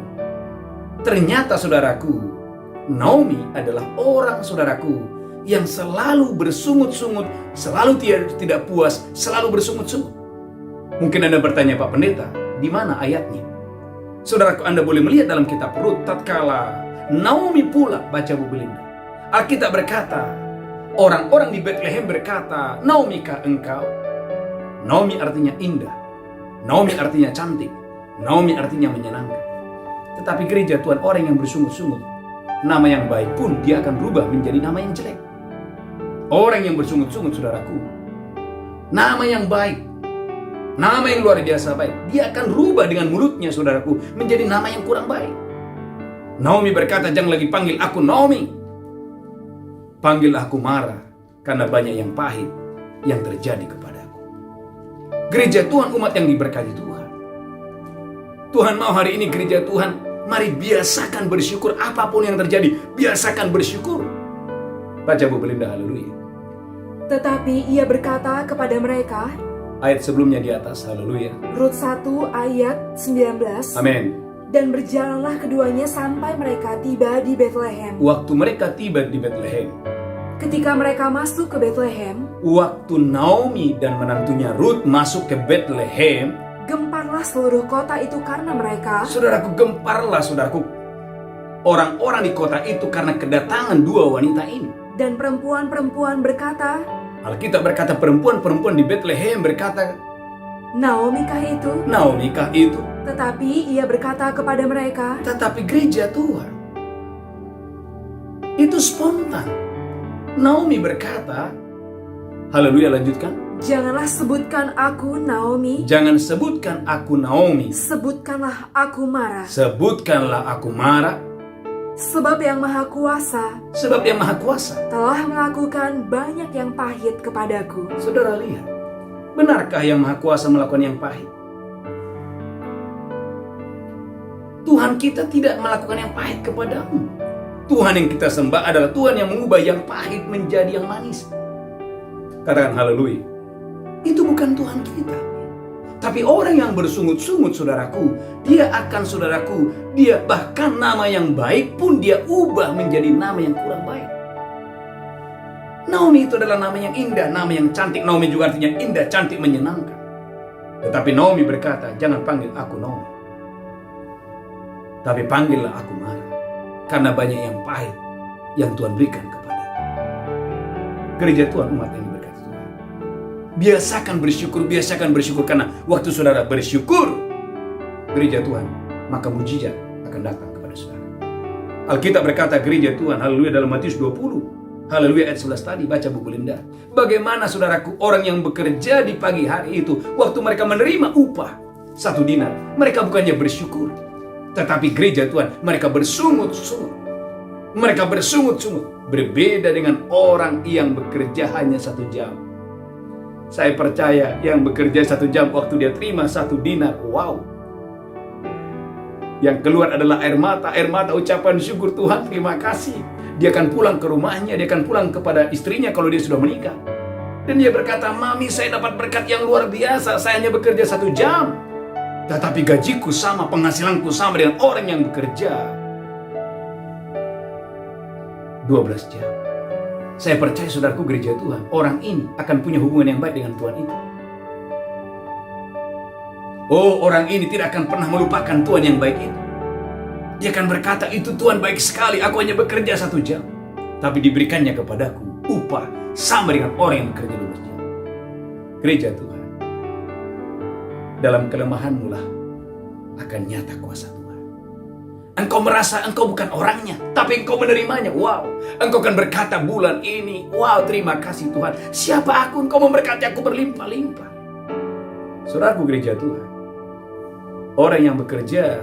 ternyata saudaraku, Naomi adalah orang saudaraku yang selalu bersungut-sungut, selalu tidak puas, selalu bersungut-sungut. Mungkin Anda bertanya, Pak Pendeta, di mana ayatnya? Saudaraku, Anda boleh melihat dalam kitab Rut, tatkala Naomi pulang, baca Bu Belinda. Alkitab berkata, orang-orang di Bethlehem berkata, Naomi kah engkau? Naomi artinya indah, Naomi artinya cantik, Naomi artinya menyenangkan. Tetapi gereja Tuhan, orang yang bersungut-sungut, nama yang baik pun dia akan berubah menjadi nama yang jelek. Orang yang bersungut-sungut, saudaraku, nama yang baik, nama yang luar biasa baik, dia akan rubah dengan mulutnya, saudaraku, menjadi nama yang kurang baik. Naomi berkata, jangan lagi panggil aku Naomi, panggil aku Mara, karena banyak yang pahit yang terjadi kepadaku. Gereja Tuhan, umat yang diberkati Tuhan, Tuhan mau hari ini gereja Tuhan, mari biasakan bersyukur apapun yang terjadi, biasakan bersyukur. Baca Bu Belinda, haleluya. Tetapi ia berkata kepada mereka, ayat sebelumnya di atas, haleluya. Rut 1 ayat 19. Amin. Dan berjalanlah keduanya sampai mereka tiba di Bethlehem. Waktu mereka tiba di Bethlehem, Ketika mereka masuk ke Bethlehem, waktu Naomi dan menantunya Rut masuk ke Bethlehem, gemparlah seluruh kota itu karena mereka. saudaraku, gemparlah saudaraku orang-orang di kota itu karena kedatangan 2 wanita ini. Dan perempuan-perempuan berkata, Alkitab berkata perempuan-perempuan di Bethlehem berkata, Naomi kah itu? Naomi kah itu? Tetapi ia berkata kepada mereka, Tetapi gereja Tuhan itu spontan. Naomi berkata, haleluya, lanjutkan. janganlah sebutkan aku Naomi, Jangan sebutkan aku Naomi, sebutkanlah aku Mara. sebutkanlah aku Mara, Sebab yang Maha Kuasa sebab Yang Maha Kuasa telah melakukan banyak yang pahit kepadaku. Saudara lihat, benarkah Yang Maha Kuasa melakukan yang pahit? Tuhan kita tidak melakukan yang pahit kepadamu. Tuhan yang kita sembah adalah Tuhan yang mengubah yang pahit menjadi yang manis. Katakan haleluya. Itu bukan Tuhan kita. Tapi orang yang bersungut-sungut, saudaraku, dia akan, saudaraku, dia bahkan nama yang baik pun dia ubah menjadi nama yang kurang baik. Naomi itu adalah nama yang indah, nama yang cantik. Naomi juga artinya indah, cantik, menyenangkan. Tetapi Naomi berkata, jangan panggil aku Naomi, tapi panggillah aku Mara, karena banyak yang pahit yang Tuhan berikan kepada gereja Tuhan, umat yang diberkati Tuhan. Biasakan bersyukur, karena waktu saudara bersyukur, gereja Tuhan, maka mujizat akan datang kepada saudara. Alkitab berkata gereja Tuhan, haleluya, dalam Matius 20, haleluya, ayat 11 tadi, baca Bu Belinda. Bagaimana saudaraku, orang yang bekerja di pagi hari itu, waktu mereka menerima upah 1 dinar, mereka bukannya bersyukur, tetapi gereja Tuhan, mereka bersungut-sungut. Mereka bersungut-sungut. Berbeda dengan orang yang bekerja hanya 1 jam. Saya percaya yang bekerja 1 jam, waktu dia terima 1 dinar, wow, yang keluar adalah air mata ucapan syukur. Tuhan terima kasih. Dia akan pulang ke rumahnya, dia akan pulang kepada istrinya kalau dia sudah menikah. Dan dia berkata, "Mami, saya dapat berkat yang luar biasa. Saya hanya bekerja 1 jam. Tetapi gajiku sama, penghasilanku sama dengan orang yang bekerja 12 jam. Saya percaya saudaraku gereja Tuhan, orang ini akan punya hubungan yang baik dengan Tuhan itu. Oh, orang ini tidak akan pernah melupakan Tuhan yang baik itu. Dia akan berkata, itu Tuhan baik sekali, aku hanya bekerja 1 jam. Tapi diberikannya kepadaku upah sama dengan orang yang bekerja 12 jam. Gereja Tuhan, dalam kelemahanmu lah akan nyata kuasa Tuhan. Engkau merasa engkau bukan orangnya, tapi engkau menerimanya. Wow, engkau akan berkata bulan ini, wow, terima kasih Tuhan. Siapa aku, engkau memberkati aku berlimpah-limpah. Saudaraku gereja Tuhan, orang yang bekerja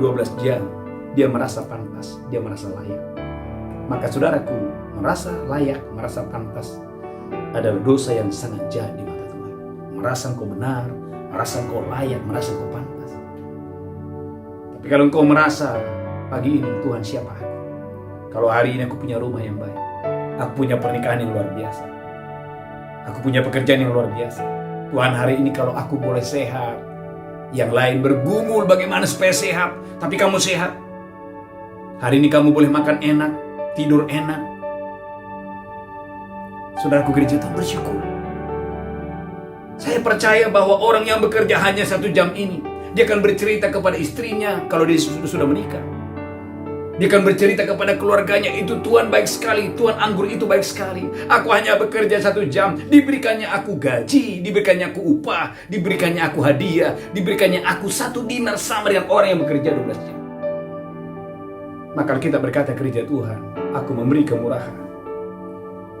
12 jam, dia merasa pantas, dia merasa layak. Maka saudaraku, merasa layak, merasa pantas adalah dosa yang sangat jahat di mata Tuhan. Merasa engkau benar, merasa engkau layak, merasa engkau pantas. Tapi kalau engkau merasa pagi ini, Tuhan siapa aku? Kalau hari ini aku punya rumah yang baik, aku punya pernikahan yang luar biasa, aku punya pekerjaan yang luar biasa. Tuhan, hari ini kalau aku boleh sehat, yang lain bergumul bagaimana supaya sehat, tapi kamu sehat. Hari ini kamu boleh makan enak, tidur enak. Saudaraku gereja Tuhan, bersyukur. Saya percaya bahwa orang yang bekerja hanya 1 jam ini, dia akan bercerita kepada istrinya kalau dia sudah menikah. Dia akan bercerita kepada keluarganya, itu Tuhan baik sekali, Tuhan anggur itu baik sekali. Aku hanya bekerja 1 jam, diberikannya aku gaji, diberikannya aku upah, diberikannya aku hadiah, diberikannya aku 1 dinar sama dengan orang yang bekerja 12 jam. Maka kita berkata gereja Tuhan, aku memberi kemurahan.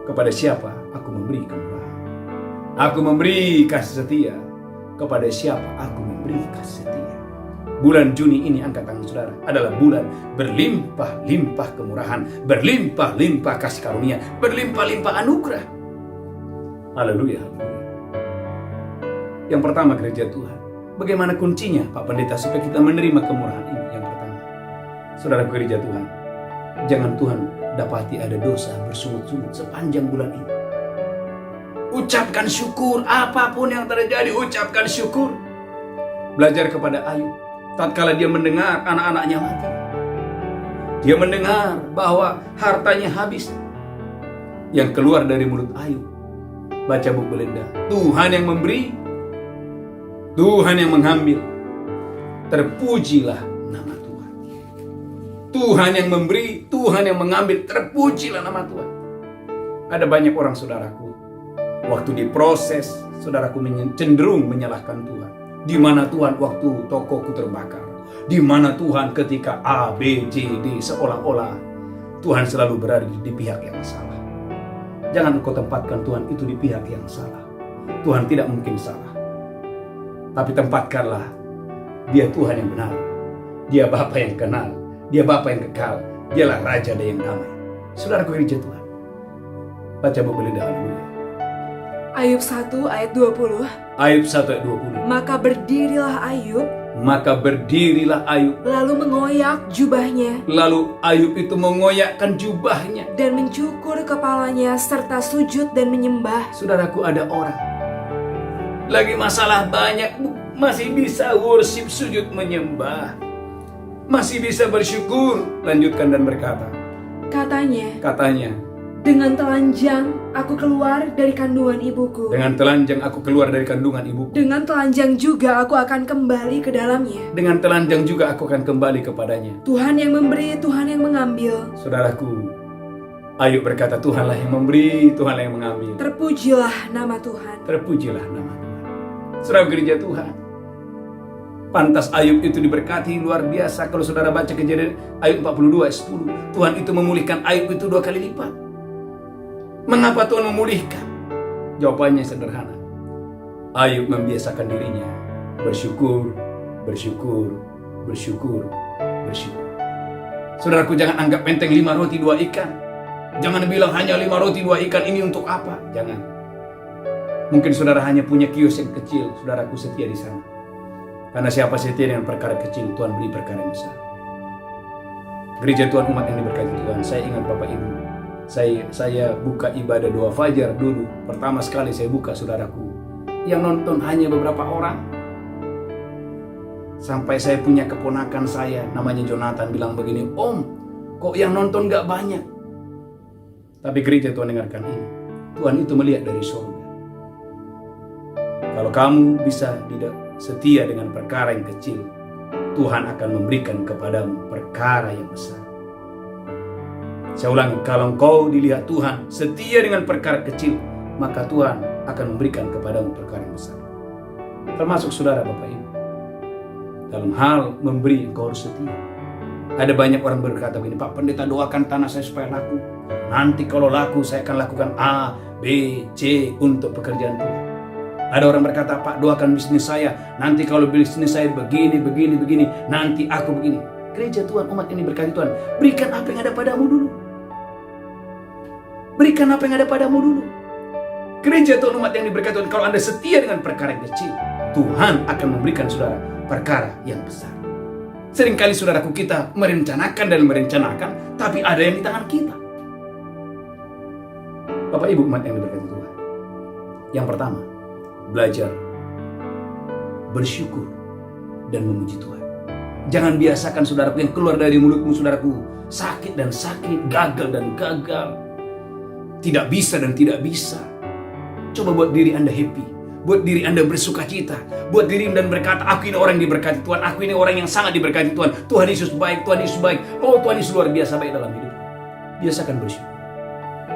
Kepada siapa aku memberi kemurahan? Aku memberi kasih setia. Kepada siapa aku memberi kasih setia? Bulan Juni ini, angkat tangan saudara, adalah bulan berlimpah-limpah kemurahan, berlimpah-limpah kasih karunia, berlimpah-limpah anugerah. Haleluya, haleluya. Yang pertama gereja Tuhan, bagaimana kuncinya Pak Pendeta supaya kita menerima kemurahan ini? Yang pertama, saudara gereja Tuhan, jangan Tuhan dapati ada dosa bersungut-sungut sepanjang bulan ini. Ucapkan syukur, apapun yang terjadi, ucapkan syukur. Belajar kepada Ayub. Tatkala dia mendengar anak-anaknya mati, dia mendengar bahwa hartanya habis. Yang keluar dari mulut Ayub, baca buku Belinda, Tuhan yang memberi, Tuhan yang mengambil. Terpujilah nama Tuhan. Tuhan yang memberi, Tuhan yang mengambil, terpujilah nama Tuhan. Ada banyak orang saudaraku, waktu diproses, saudaraku cenderung menyalahkan Tuhan. Di mana Tuhan waktu tokoku terbakar? Di mana Tuhan ketika A, B, C, D, seolah-olah Tuhan selalu berada di pihak yang salah. Jangan engkau tempatkan Tuhan itu di pihak yang salah. Tuhan tidak mungkin salah. Tapi tempatkanlah Dia Tuhan yang benar. Dia Bapa yang kenal. Dia Bapa yang kekal. Dialah Raja dan yang damai. Saudaraku gereja Tuhan, baca buku Belinda, haleluya. Ayub 1 ayat 20. Ayub 1 ayat 20. Maka berdirilah Ayub, lalu mengoyak jubahnya, Lalu Ayub itu mengoyakkan jubahnya. dan mencukur kepalanya serta sujud dan menyembah. Saudaraku, ada orang lagi masalah banyak, masih bisa worship, sujud, menyembah, masih bisa bersyukur. Lanjutkan dan berkata, katanya, dengan telanjang aku keluar dari kandungan ibuku. Dengan telanjang aku keluar dari kandungan ibuku. Dengan telanjang juga aku akan kembali ke dalamnya. Dengan telanjang juga aku akan kembali kepadanya. Tuhan yang memberi, Tuhan yang mengambil. Saudaraku, Ayub berkata, Tuhanlah yang memberi, Tuhanlah yang mengambil. Terpujilah nama Tuhan. Terpujilah nama Tuhan. Saudara gereja Tuhan, pantas Ayub itu diberkati luar biasa. Kalau saudara baca Kejadian Ayub 42 ayat 10, Tuhan itu memulihkan Ayub itu 2 kali lipat. Mengapa Tuhan memulihkan? Jawabannya sederhana. Ayub membiasakan dirinya bersyukur, bersyukur, bersyukur, bersyukur. Saudaraku, jangan anggap enteng 5 roti 2 ikan. Jangan bilang hanya 5 roti 2 ikan ini untuk apa? Jangan. Mungkin saudara hanya punya kios yang kecil. Saudaraku, setia di sana. Karena siapa setia dengan perkara kecil, Tuhan beri perkara yang besar. Gereja Tuhan, umat yang diberkati Tuhan, saya ingat Bapak Ibu, saya buka ibadah doa fajar dulu. Pertama sekali saya buka, saudaraku, yang nonton hanya beberapa orang. Sampai saya punya keponakan saya, namanya Jonathan, bilang begini, "Om, kok yang nonton gak banyak?" Tapi gereja Tuhan, dengarkan ini. Tuhan itu melihat dari surga. Kalau kamu bisa tidak setia dengan perkara yang kecil, Tuhan akan memberikan kepadamu perkara yang besar. Saya ulangi, kalau engkau dilihat Tuhan setia dengan perkara kecil, maka Tuhan akan memberikan kepadamu perkara yang besar. Termasuk saudara Bapak Ibu. Dalam hal memberi, engkau harus setia. Ada banyak orang berkata begini, "Pak Pendeta, doakan tanah saya supaya laku. Nanti kalau laku saya akan lakukan A, B, C untuk pekerjaan Tuhan." Ada orang berkata, "Pak, doakan bisnis saya. Nanti kalau bisnis saya begini, nanti aku begini." Gereja Tuhan, umat ini berkati Tuhan, berikan apa yang ada padamu dulu. Berikan apa yang ada padamu dulu. Gereja Tuhan, umat yang diberkati Tuhan, kalau Anda setia dengan perkara yang kecil, Tuhan akan memberikan saudara perkara yang besar. Seringkali saudaraku, kita merencanakan, tapi ada yang di tangan kita. Bapak Ibu, umat yang diberkati Tuhan, yang pertama, belajar bersyukur dan memuji Tuhan. Jangan biasakan saudaraku yang keluar dari mulutmu, saudaraku, sakit dan sakit, gagal dan gagal, tidak bisa dan tidak bisa. Coba buat diri Anda happy, buat diri Anda bersuka cita, buat diri dan berkata, "Aku ini orang yang diberkati Tuhan, aku ini orang yang sangat diberkati Tuhan. Tuhan Yesus baik, Tuhan Yesus baik. Oh, Tuhan Yesus luar biasa baik dalam hidup." Biasakan bersyukur.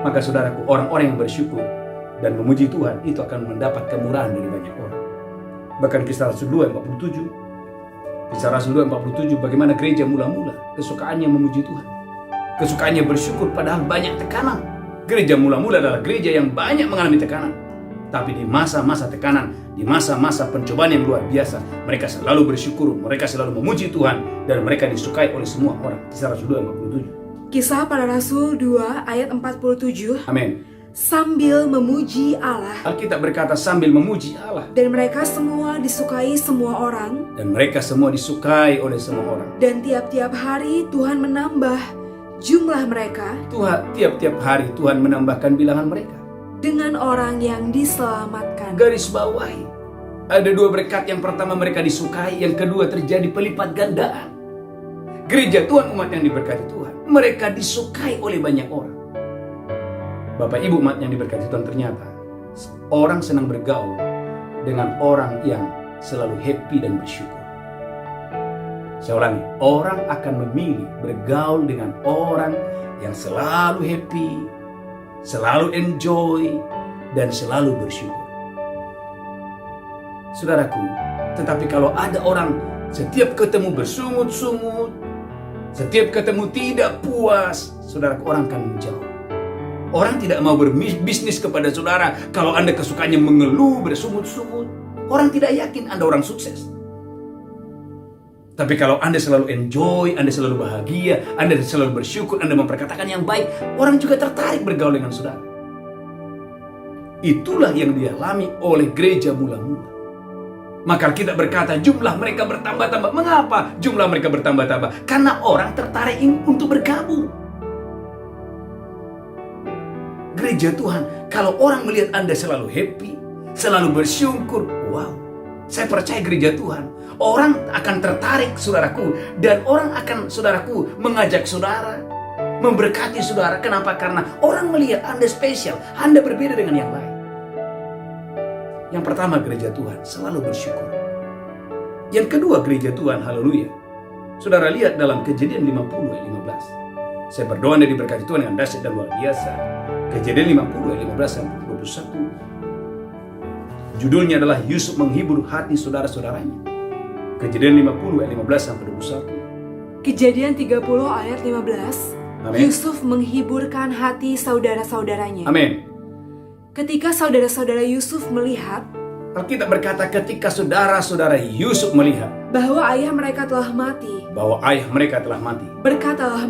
Maka saudaraku, orang-orang yang bersyukur dan memuji Tuhan itu akan mendapat kemurahan dari banyak orang. Bahkan Kisah Rasul 2 ayat 47. Kisah Rasul 2 ayat 47, bagaimana gereja mula-mula kesukaannya memuji Tuhan, kesukaannya bersyukur padahal banyak tekanan. Gereja mula-mula adalah gereja yang banyak mengalami tekanan. Tapi di masa-masa tekanan, di masa-masa pencobaan yang luar biasa, mereka selalu bersyukur, mereka selalu memuji Tuhan, dan mereka disukai oleh semua orang. Kisah Rasul 2 ayat 47. Kisah para Rasul 2 ayat 47. Amin. Sambil memuji Allah. Alkitab berkata sambil memuji Allah. Dan mereka semua disukai semua orang. Dan mereka semua disukai oleh semua orang. Dan tiap-tiap hari Tuhan menambah jumlah mereka. Tiap-tiap hari Tuhan menambahkan bilangan mereka Dengan orang yang diselamatkan. Garis bawahi, ada dua berkat. Yang pertama mereka disukai, yang kedua terjadi pelipat gandaan. Gereja Tuhan, umat yang diberkati Tuhan, mereka disukai oleh banyak orang. Bapak Ibu, umat yang diberkati Tuhan, ternyata orang senang bergaul dengan orang yang selalu happy dan bersyukur. Saya ulangi, orang akan memilih bergaul dengan orang yang selalu happy, selalu enjoy, dan selalu bersyukur. Saudaraku, tetapi kalau ada orang setiap ketemu bersungut-sungut, setiap ketemu tidak puas, saudaraku, orang akan menjauh. Orang tidak mau berbisnis kepada saudara kalau Anda kesukaannya mengeluh, bersungut-sungut. Orang tidak yakin Anda orang sukses. Tapi kalau Anda selalu enjoy, Anda selalu bahagia, Anda selalu bersyukur, Anda memperkatakan yang baik, orang juga tertarik bergaul dengan saudara. Itulah yang dialami oleh gereja mula-mula. Maka kita berkata jumlah mereka bertambah-tambah. Mengapa jumlah mereka bertambah-tambah? Karena orang tertarik untuk bergabung. Gereja Tuhan, kalau orang melihat Anda selalu happy, selalu bersyukur, wow, saya percaya gereja Tuhan, orang akan tertarik, saudaraku, dan orang akan, saudaraku, mengajak saudara, memberkati saudara. Kenapa? Karena orang melihat Anda spesial, Anda berbeda dengan yang lain. Yang pertama, gereja Tuhan selalu bersyukur. Yang kedua, gereja Tuhan, haleluya, saudara lihat dalam Kejadian 50 ayat 15. Saya berdoa Anda diberkati Tuhan dengan dahsyat dan luar biasa. Kejadian 50 ayat 15 sampai 21. Judulnya adalah Yusuf menghibur hati saudara-saudaranya. Kejadian 50 ayat 15 sampai 21. Kejadian 30 ayat 15. Amin. Yusuf menghiburkan hati saudara-saudaranya. Amin. Ketika saudara-saudara Yusuf melihat Alkitab berkata ketika saudara-saudara Yusuf melihat bahwa ayah mereka telah mati, bahwa ayah mereka telah mati, berkatalah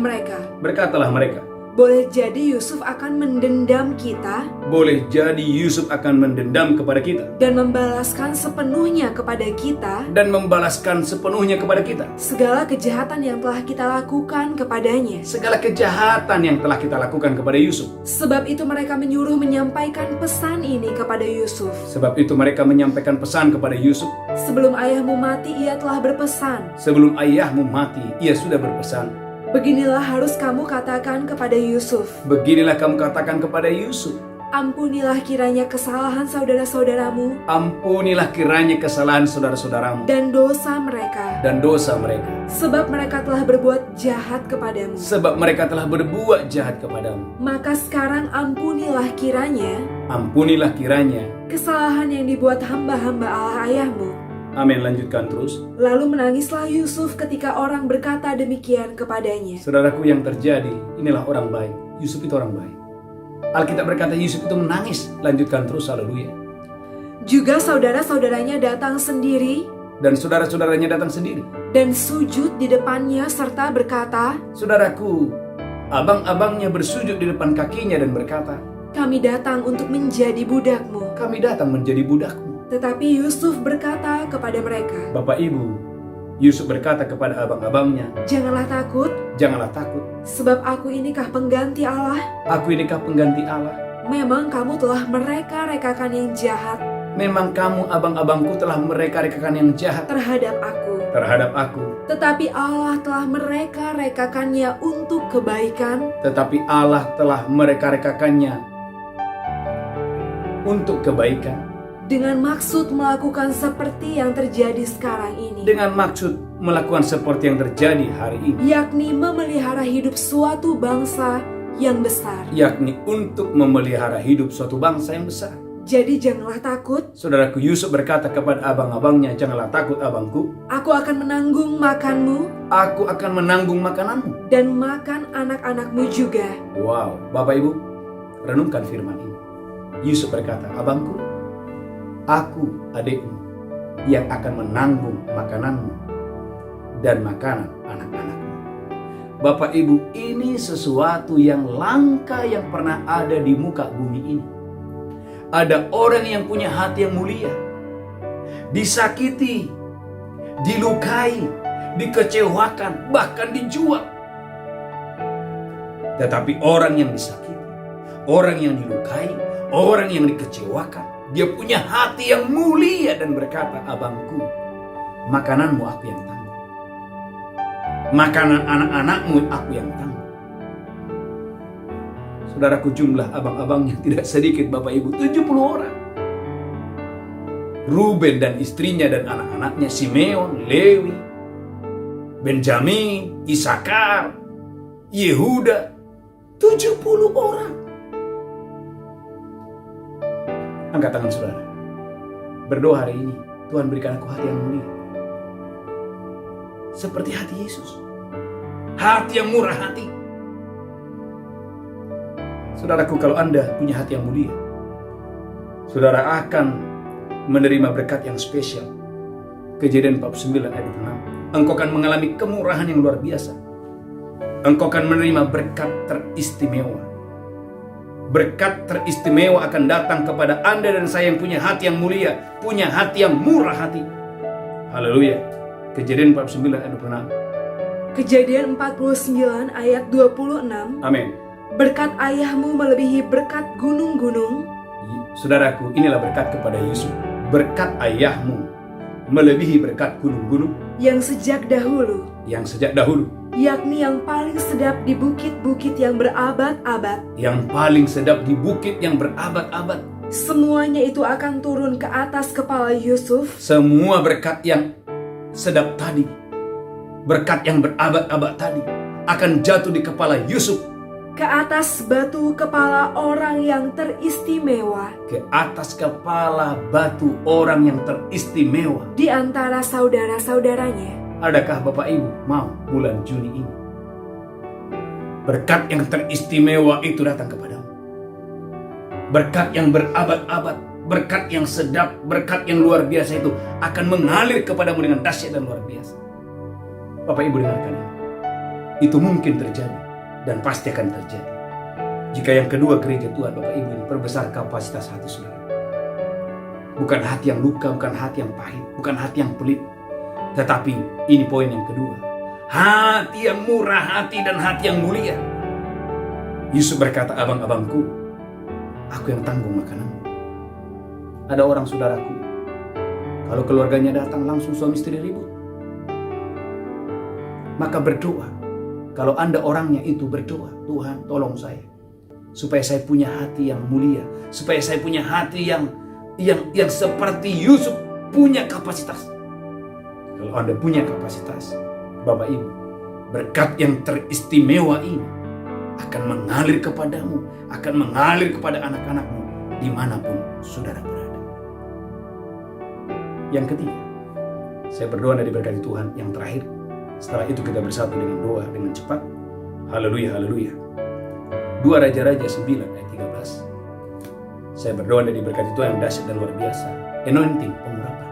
mereka, Boleh jadi Yusuf akan mendendam kita Boleh jadi Yusuf akan mendendam kepada kita dan membalaskan sepenuhnya kepada kita dan membalaskan sepenuhnya kepada kita segala kejahatan yang telah kita lakukan kepadanya. segala kejahatan yang telah kita lakukan kepada Yusuf. Sebab itu mereka menyuruh menyampaikan pesan ini kepada Yusuf. Sebab itu mereka menyampaikan pesan kepada Yusuf. Sebelum ayahmu mati, ia telah berpesan. Sebelum ayahmu mati, ia sudah berpesan. Beginilah harus kamu katakan kepada Yusuf. Beginilah kamu katakan kepada Yusuf. Ampunilah kiranya kesalahan saudara-saudaramu Ampunilah kiranya kesalahan saudara-saudaramu dan dosa mereka. dan dosa mereka. Sebab mereka telah berbuat jahat kepadamu. Sebab mereka telah berbuat jahat kepadamu. Maka sekarang ampunilah kiranya Ampunilah kiranya. kesalahan yang dibuat hamba-hamba Allah ayahmu. Amin, lanjutkan terus. Lalu menangislah Yusuf ketika orang berkata demikian kepadanya. Saudaraku, yang terjadi, inilah orang baik. Yusuf itu orang baik. Alkitab berkata Yusuf itu menangis. Lanjutkan terus, haleluya. Juga saudara-saudaranya datang sendiri Dan saudara-saudaranya datang sendiri. dan sujud di depannya serta berkata, Saudaraku, abang-abangnya bersujud di depan kakinya dan berkata, kami datang untuk menjadi budakmu. kami datang menjadi budakmu. Tetapi Yusuf berkata kepada mereka, Bapak Ibu, Yusuf berkata kepada abang-abangnya, janganlah takut, janganlah takut. sebab aku inikah pengganti Allah. Aku inikah pengganti Allah. Memang kamu telah mereka-rekakan yang jahat Memang kamu abang-abangku telah mereka-rekakan yang jahat terhadap aku. Tetapi Allah telah mereka-rekakannya untuk kebaikan Tetapi Allah telah mereka-rekakannya untuk kebaikan. dengan maksud melakukan seperti yang terjadi sekarang ini. Dengan maksud melakukan seperti yang terjadi hari ini. Yakni memelihara hidup suatu bangsa yang besar. Yakni untuk memelihara hidup suatu bangsa yang besar. Jadi janganlah takut, Saudaraku, Yusuf berkata kepada abang-abangnya, janganlah takut abangku. aku akan menanggung makanmu Aku akan menanggung makananmu. dan makan anak-anakmu juga. Wow, Bapak Ibu, renungkan firman ini. Yusuf berkata, abangku, aku adikmu yang akan menanggung makananmu dan makanan anak-anakmu. Bapak Ibu, ini sesuatu yang langka yang pernah ada di muka bumi ini. Ada orang yang punya hati yang mulia, disakiti, dilukai, dikecewakan, bahkan dijual. Tetapi orang yang disakiti, orang yang dilukai, orang yang dikecewakan, dia punya hati yang mulia dan berkata, abangku, makananmu aku yang tanggung. Makanan anak-anakmu aku yang tanggung. Saudaraku, jumlah abang-abangnya tidak sedikit, Bapak Ibu, 70 orang. Ruben dan istrinya dan anak-anaknya, Simeon, Lewi, Benjamin, Isakar, Yehuda, 70 orang. Angkat tangan saudara. Berdoa hari ini, Tuhan berikan aku hati yang mulia. Seperti hati Yesus. Hati yang murah hati. Saudaraku, kalau Anda punya hati yang mulia, saudara akan menerima berkat yang spesial. Kejadian 49 ayat 6. Engkau akan mengalami kemurahan yang luar biasa. Engkau akan menerima berkat teristimewa. Berkat teristimewa akan datang kepada Anda dan saya yang punya hati yang mulia, punya hati yang murah hati. Haleluya. Kejadian 49 ayat 26. Kejadian 49 ayat 26. Amin. Berkat ayahmu melebihi berkat gunung-gunung. Saudaraku, inilah berkat kepada Yusuf. Berkat ayahmu melebihi berkat gunung-gunung Yang sejak dahulu, yakni yang paling sedap di bukit-bukit yang berabad-abad. yang paling sedap di bukit yang berabad-abad. Semuanya itu akan turun ke atas kepala Yusuf. Semua berkat yang sedap tadi, berkat yang berabad-abad tadi, akan jatuh di kepala Yusuf. Ke atas batu kepala orang yang teristimewa Ke atas kepala batu orang yang teristimewa. di antara saudara-saudaranya. Adakah Bapak Ibu mau bulan Juni ini berkat yang teristimewa itu datang kepadamu? Berkat yang berabad-abad, berkat yang sedap, berkat yang luar biasa itu akan mengalir kepadamu dengan dahsyat dan luar biasa. Bapak Ibu dengarkan ini. Itu mungkin terjadi dan pasti akan terjadi. Jika yang kedua gereja Tuhan Bapak Ibu ini perbesar kapasitas hati saudara. Bukan hati yang luka, bukan hati yang pahit, bukan hati yang pelit. Tetapi ini poin yang kedua. Hati yang murah hati dan hati yang mulia. Yusuf berkata, abang-abangku, aku yang tanggung makananmu. Ada orang saudaraku, kalau keluarganya datang langsung suami istri ribut. Maka berdoa. Kalau Anda orangnya itu berdoa, Tuhan tolong saya. Supaya saya punya hati yang mulia. Supaya saya punya hati yang seperti Yusuf punya kapasitas. Kalau Anda punya kapasitas, Bapak Ibu, berkat yang teristimewa ini akan mengalir kepadamu, akan mengalir kepada anak-anakmu dimanapun saudara berada. Yang ketiga, saya berdoa dan diberkati Tuhan. Yang terakhir, setelah itu kita bersatu dengan doa dengan cepat. Haleluya, haleluya. 2 Raja-Raja 9 ayat 13. Saya berdoa dan diberkati Tuhan yang dahsyat dan luar biasa. Anointing, pengurapan.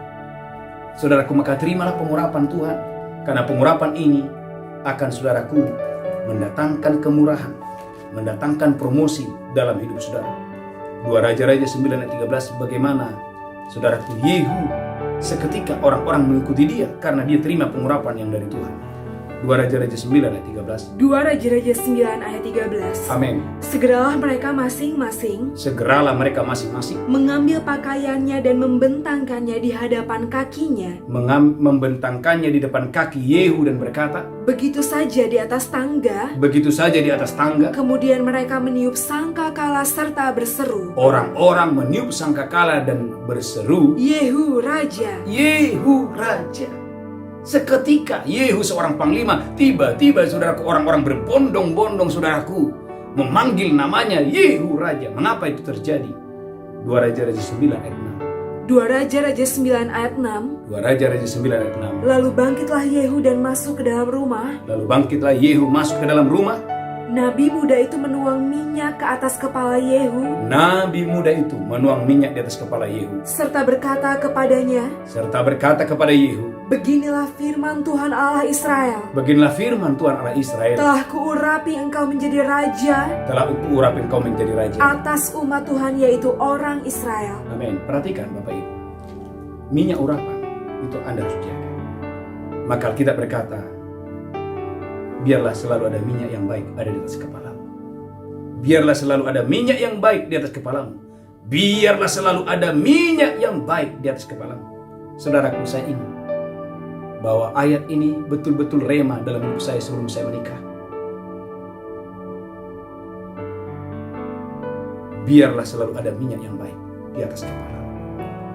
Saudaraku, maka terimalah pengurapan Tuhan. Karena pengurapan ini akan saudaraku mendatangkan kemurahan, mendatangkan promosi dalam hidup saudara. 2 Raja-Raja 9 ayat 13. Bagaimana saudaraku Yehu seketika orang-orang mengikuti dia karena dia terima pengurapan yang dari Tuhan. 2 Raja-Raja 9 ayat 13. 2 Raja-Raja 9 ayat 13. Amin. Segeralah mereka masing-masing mengambil pakaiannya dan membentangkannya di hadapan kakinya. Membentangkannya di depan kaki Yehu dan berkata, Begitu saja di atas tangga. Kemudian mereka meniup sangkakala serta berseru. Orang-orang meniup sangkakala dan berseru, Yehu Raja. Yehu Raja. Seketika Yehu seorang panglima, tiba-tiba saudaraku orang-orang berbondong-bondong saudaraku memanggil namanya Yehu Raja. Mengapa itu terjadi? 2 Raja-Raja 9 ayat 6. 2 Raja-Raja 9 ayat 6. 2 Raja-Raja 9 ayat 6. Lalu bangkitlah Yehu dan masuk ke dalam rumah. Nabi muda itu menuang minyak ke atas kepala Yehu. Serta berkata kepadanya, Yehu, Beginilah firman Tuhan Allah Israel. Telah kuurapi engkau menjadi raja atas umat Tuhan, yaitu orang Israel. Amin. Perhatikan Bapak Ibu, minyak urapan itu Anda harus jaga. Maka Alkitab berkata, biarlah selalu ada minyak yang baik ada di atas kepalamu. Biarlah selalu ada minyak yang baik di atas kepalamu. Biarlah selalu ada minyak yang baik di atas kepalamu. Saudaraku, saya ingin bahwa ayat ini betul-betul rema dalam hidup saya sebelum saya menikah. Biarlah selalu ada minyak yang baik di atas kepalamu.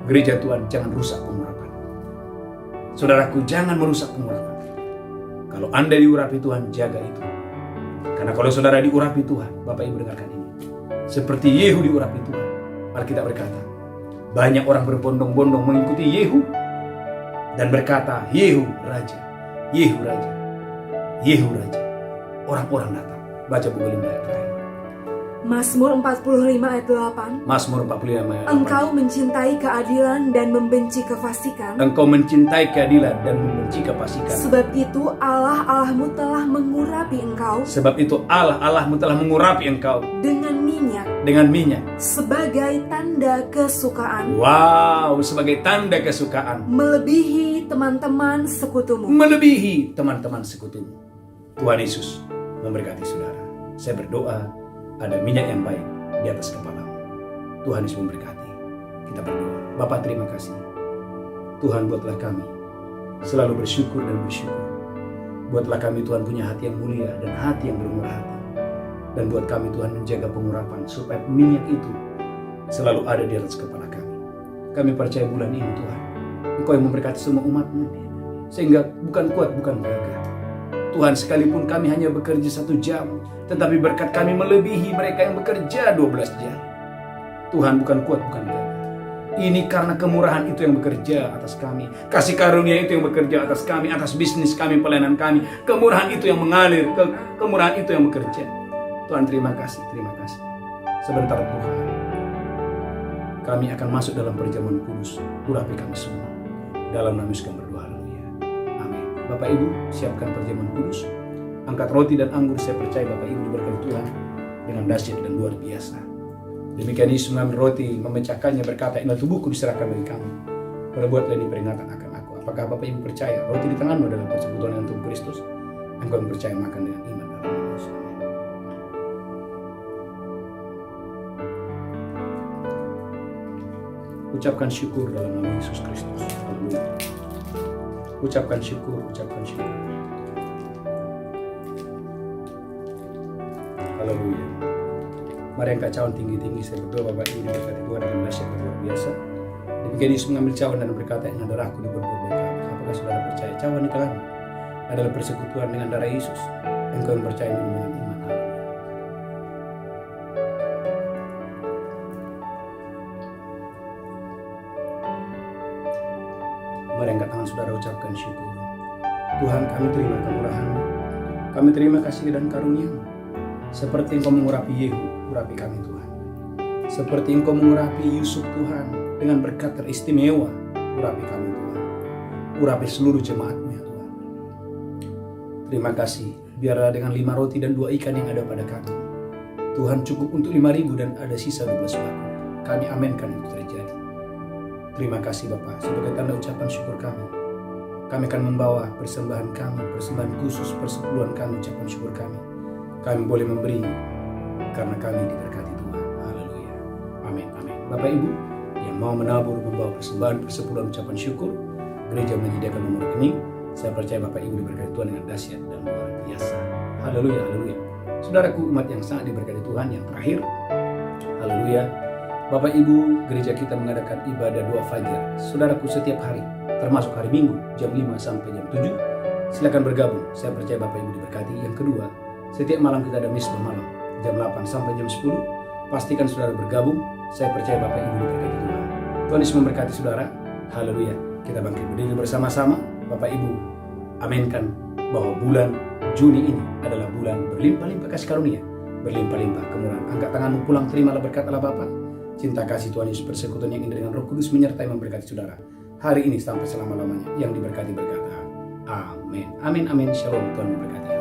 Gereja Tuhan, jangan rusak pengurapan. Saudaraku, jangan merusak pengurapan. Kalau Anda diurapi Tuhan, jaga itu. Karena kalau saudara diurapi Tuhan, Bapak Ibu dengarkan ini. Seperti Yehu diurapi Tuhan. Alkitab berkata, banyak orang berbondong-bondong mengikuti Yehu dan berkata, Yehu Raja, Yehu Raja, Yehu Raja. Orang-orang datang. Baca buku 5 ayat terakhir. Mazmur 45 ayat 8. Mazmur 45 ayat 8. Engkau mencintai keadilan dan membenci kefasikan. Engkau mencintai keadilan dan membenci kefasikan. Sebab itu Allah-Allahmu telah mengurapi engkau. Sebab itu Allah-Allahmu telah mengurapi engkau dengan minyak. Sebagai tanda kesukaan. Wow, sebagai tanda kesukaan. Melebihi teman-teman sekutumu. Tuhan Yesus memberkati saudara. Saya berdoa ada minyak yang baik di atas kepalamu. Tuhan Yesus memberkati. Kita berdoa. Bapa, terima kasih. Tuhan, buatlah kami selalu bersyukur dan bersyukur. Buatlah kami Tuhan punya hati yang mulia dan hati yang bermurah hati. Dan buat kami Tuhan menjaga pengurapan supaya minyak itu selalu ada di atas kepala kami. Kami percaya bulan ini Tuhan, Engkau yang memberkati semua umat-Mu, sehingga bukan kuat, bukan gagah. Tuhan, sekalipun kami hanya bekerja 1 jam, tetapi berkat kami melebihi mereka yang bekerja 12 jam. Tuhan, bukan kuat, bukan gagah. Ini karena kemurahan itu yang bekerja atas kami. Kasih karunia itu yang bekerja atas kami, atas bisnis kami, pelayanan kami. Kemurahan itu yang mengalir, kemurahan itu yang bekerja. Tuhan, terima kasih, terima kasih. Sebentar Tuhan, kami akan masuk dalam perjamuan kudus. Urapi kami semua. Dalam nama Yesus kami berdoa. Bapak Ibu, siapkan perjamuan kudus. Angkat roti dan anggur, saya percaya Bapak Ibu diberkati Tuhan. dengan dahsyat dan luar biasa. Demikian Yesus mengambil roti, memecahkannya, berkata, inilah tubuhku diserahkan bagi kamu. Perbuatlah ini peringatan akan aku. Apakah Bapak Ibu percaya roti di tanganmu adalah persekutuan dengan tubuh Kristus? Engkau yang percaya makan dengan iman dalam nama Yesus. Ucapkan syukur dalam nama Yesus Kristus. Haleluya. Ucapkan syukur, ucapkan syukur. Haleluya. Mari angkat cawan tinggi-tinggi, saya berdoa Bapak Ibu diberkati Tuhan dengan dahsyat dan luar biasa. Demikian Yesus mengambil cawan dan berkata, yang darahku diberbuat baik kamu. Apakah saudara percaya cawan di tanganmu adalah persekutuan dengan darah Yesus? Engkau yang percaya minum dengan iman. Mari angkat tangan saudara, ucapkan syukur. Tuhan, kami terima kemurahan-Mu, kami terima kasih dan karunia-Mu. Seperti Engkau mengurapi Yehu, urapi kami Tuhan. Seperti Engkau mengurapi Yusuf Tuhan dengan berkat teristimewa, urapi kami Tuhan. Urapi seluruh jemaat-Mu ya Tuhan. Terima kasih, biarlah dengan 5 roti dan 2 ikan yang ada pada kami, Tuhan cukup untuk 5.000 dan ada sisa 12 bakul. Kami aminkan itu terjadi. Terima kasih Bapa, sebagai tanda ucapan syukur kami akan membawa persembahan kami, persembahan khusus persepuluhan kami, ucapan syukur kami. Kami boleh memberi karena kami diberkati Tuhan. Haleluya. Amin, amin. Bapak Ibu yang mau menabur, membawa persembahan persepuluhan ucapan syukur, gereja menyediakan nomor rekening. Saya percaya Bapak Ibu diberkati Tuhan dengan dahsyat dan luar biasa. Haleluya, haleluya. Saudaraku, umat yang sangat diberkati Tuhan, yang terakhir, haleluya, Bapak Ibu, gereja kita mengadakan ibadah doa fajar. Saudaraku, setiap hari, termasuk hari Minggu, jam 5 sampai jam 7. Silakan bergabung, saya percaya Bapak Ibu diberkati. Yang kedua, setiap malam kita ada misbah malam, jam 8 sampai jam 10. Pastikan saudara bergabung, saya percaya Bapak Ibu diberkati Tuhan. Tuhan Yesus memberkati saudara. Haleluya. Kita bangkit berdiri bersama-sama. Bapak Ibu, aminkan bahwa bulan Juni ini adalah bulan berlimpah-limpah kasih karunia, berlimpah-limpah kemurahan. Angkat tanganmu, pulang, terimalah berkat Allah Bapa. Cinta kasih Tuhan Yesus, persekutuan yang indah dengan Roh Kudus menyertai memberkati saudara hari ini sampai selama-lamanya. Yang diberkati berkata, amin. Amin, amin. Shalom, Tuhan memberkati.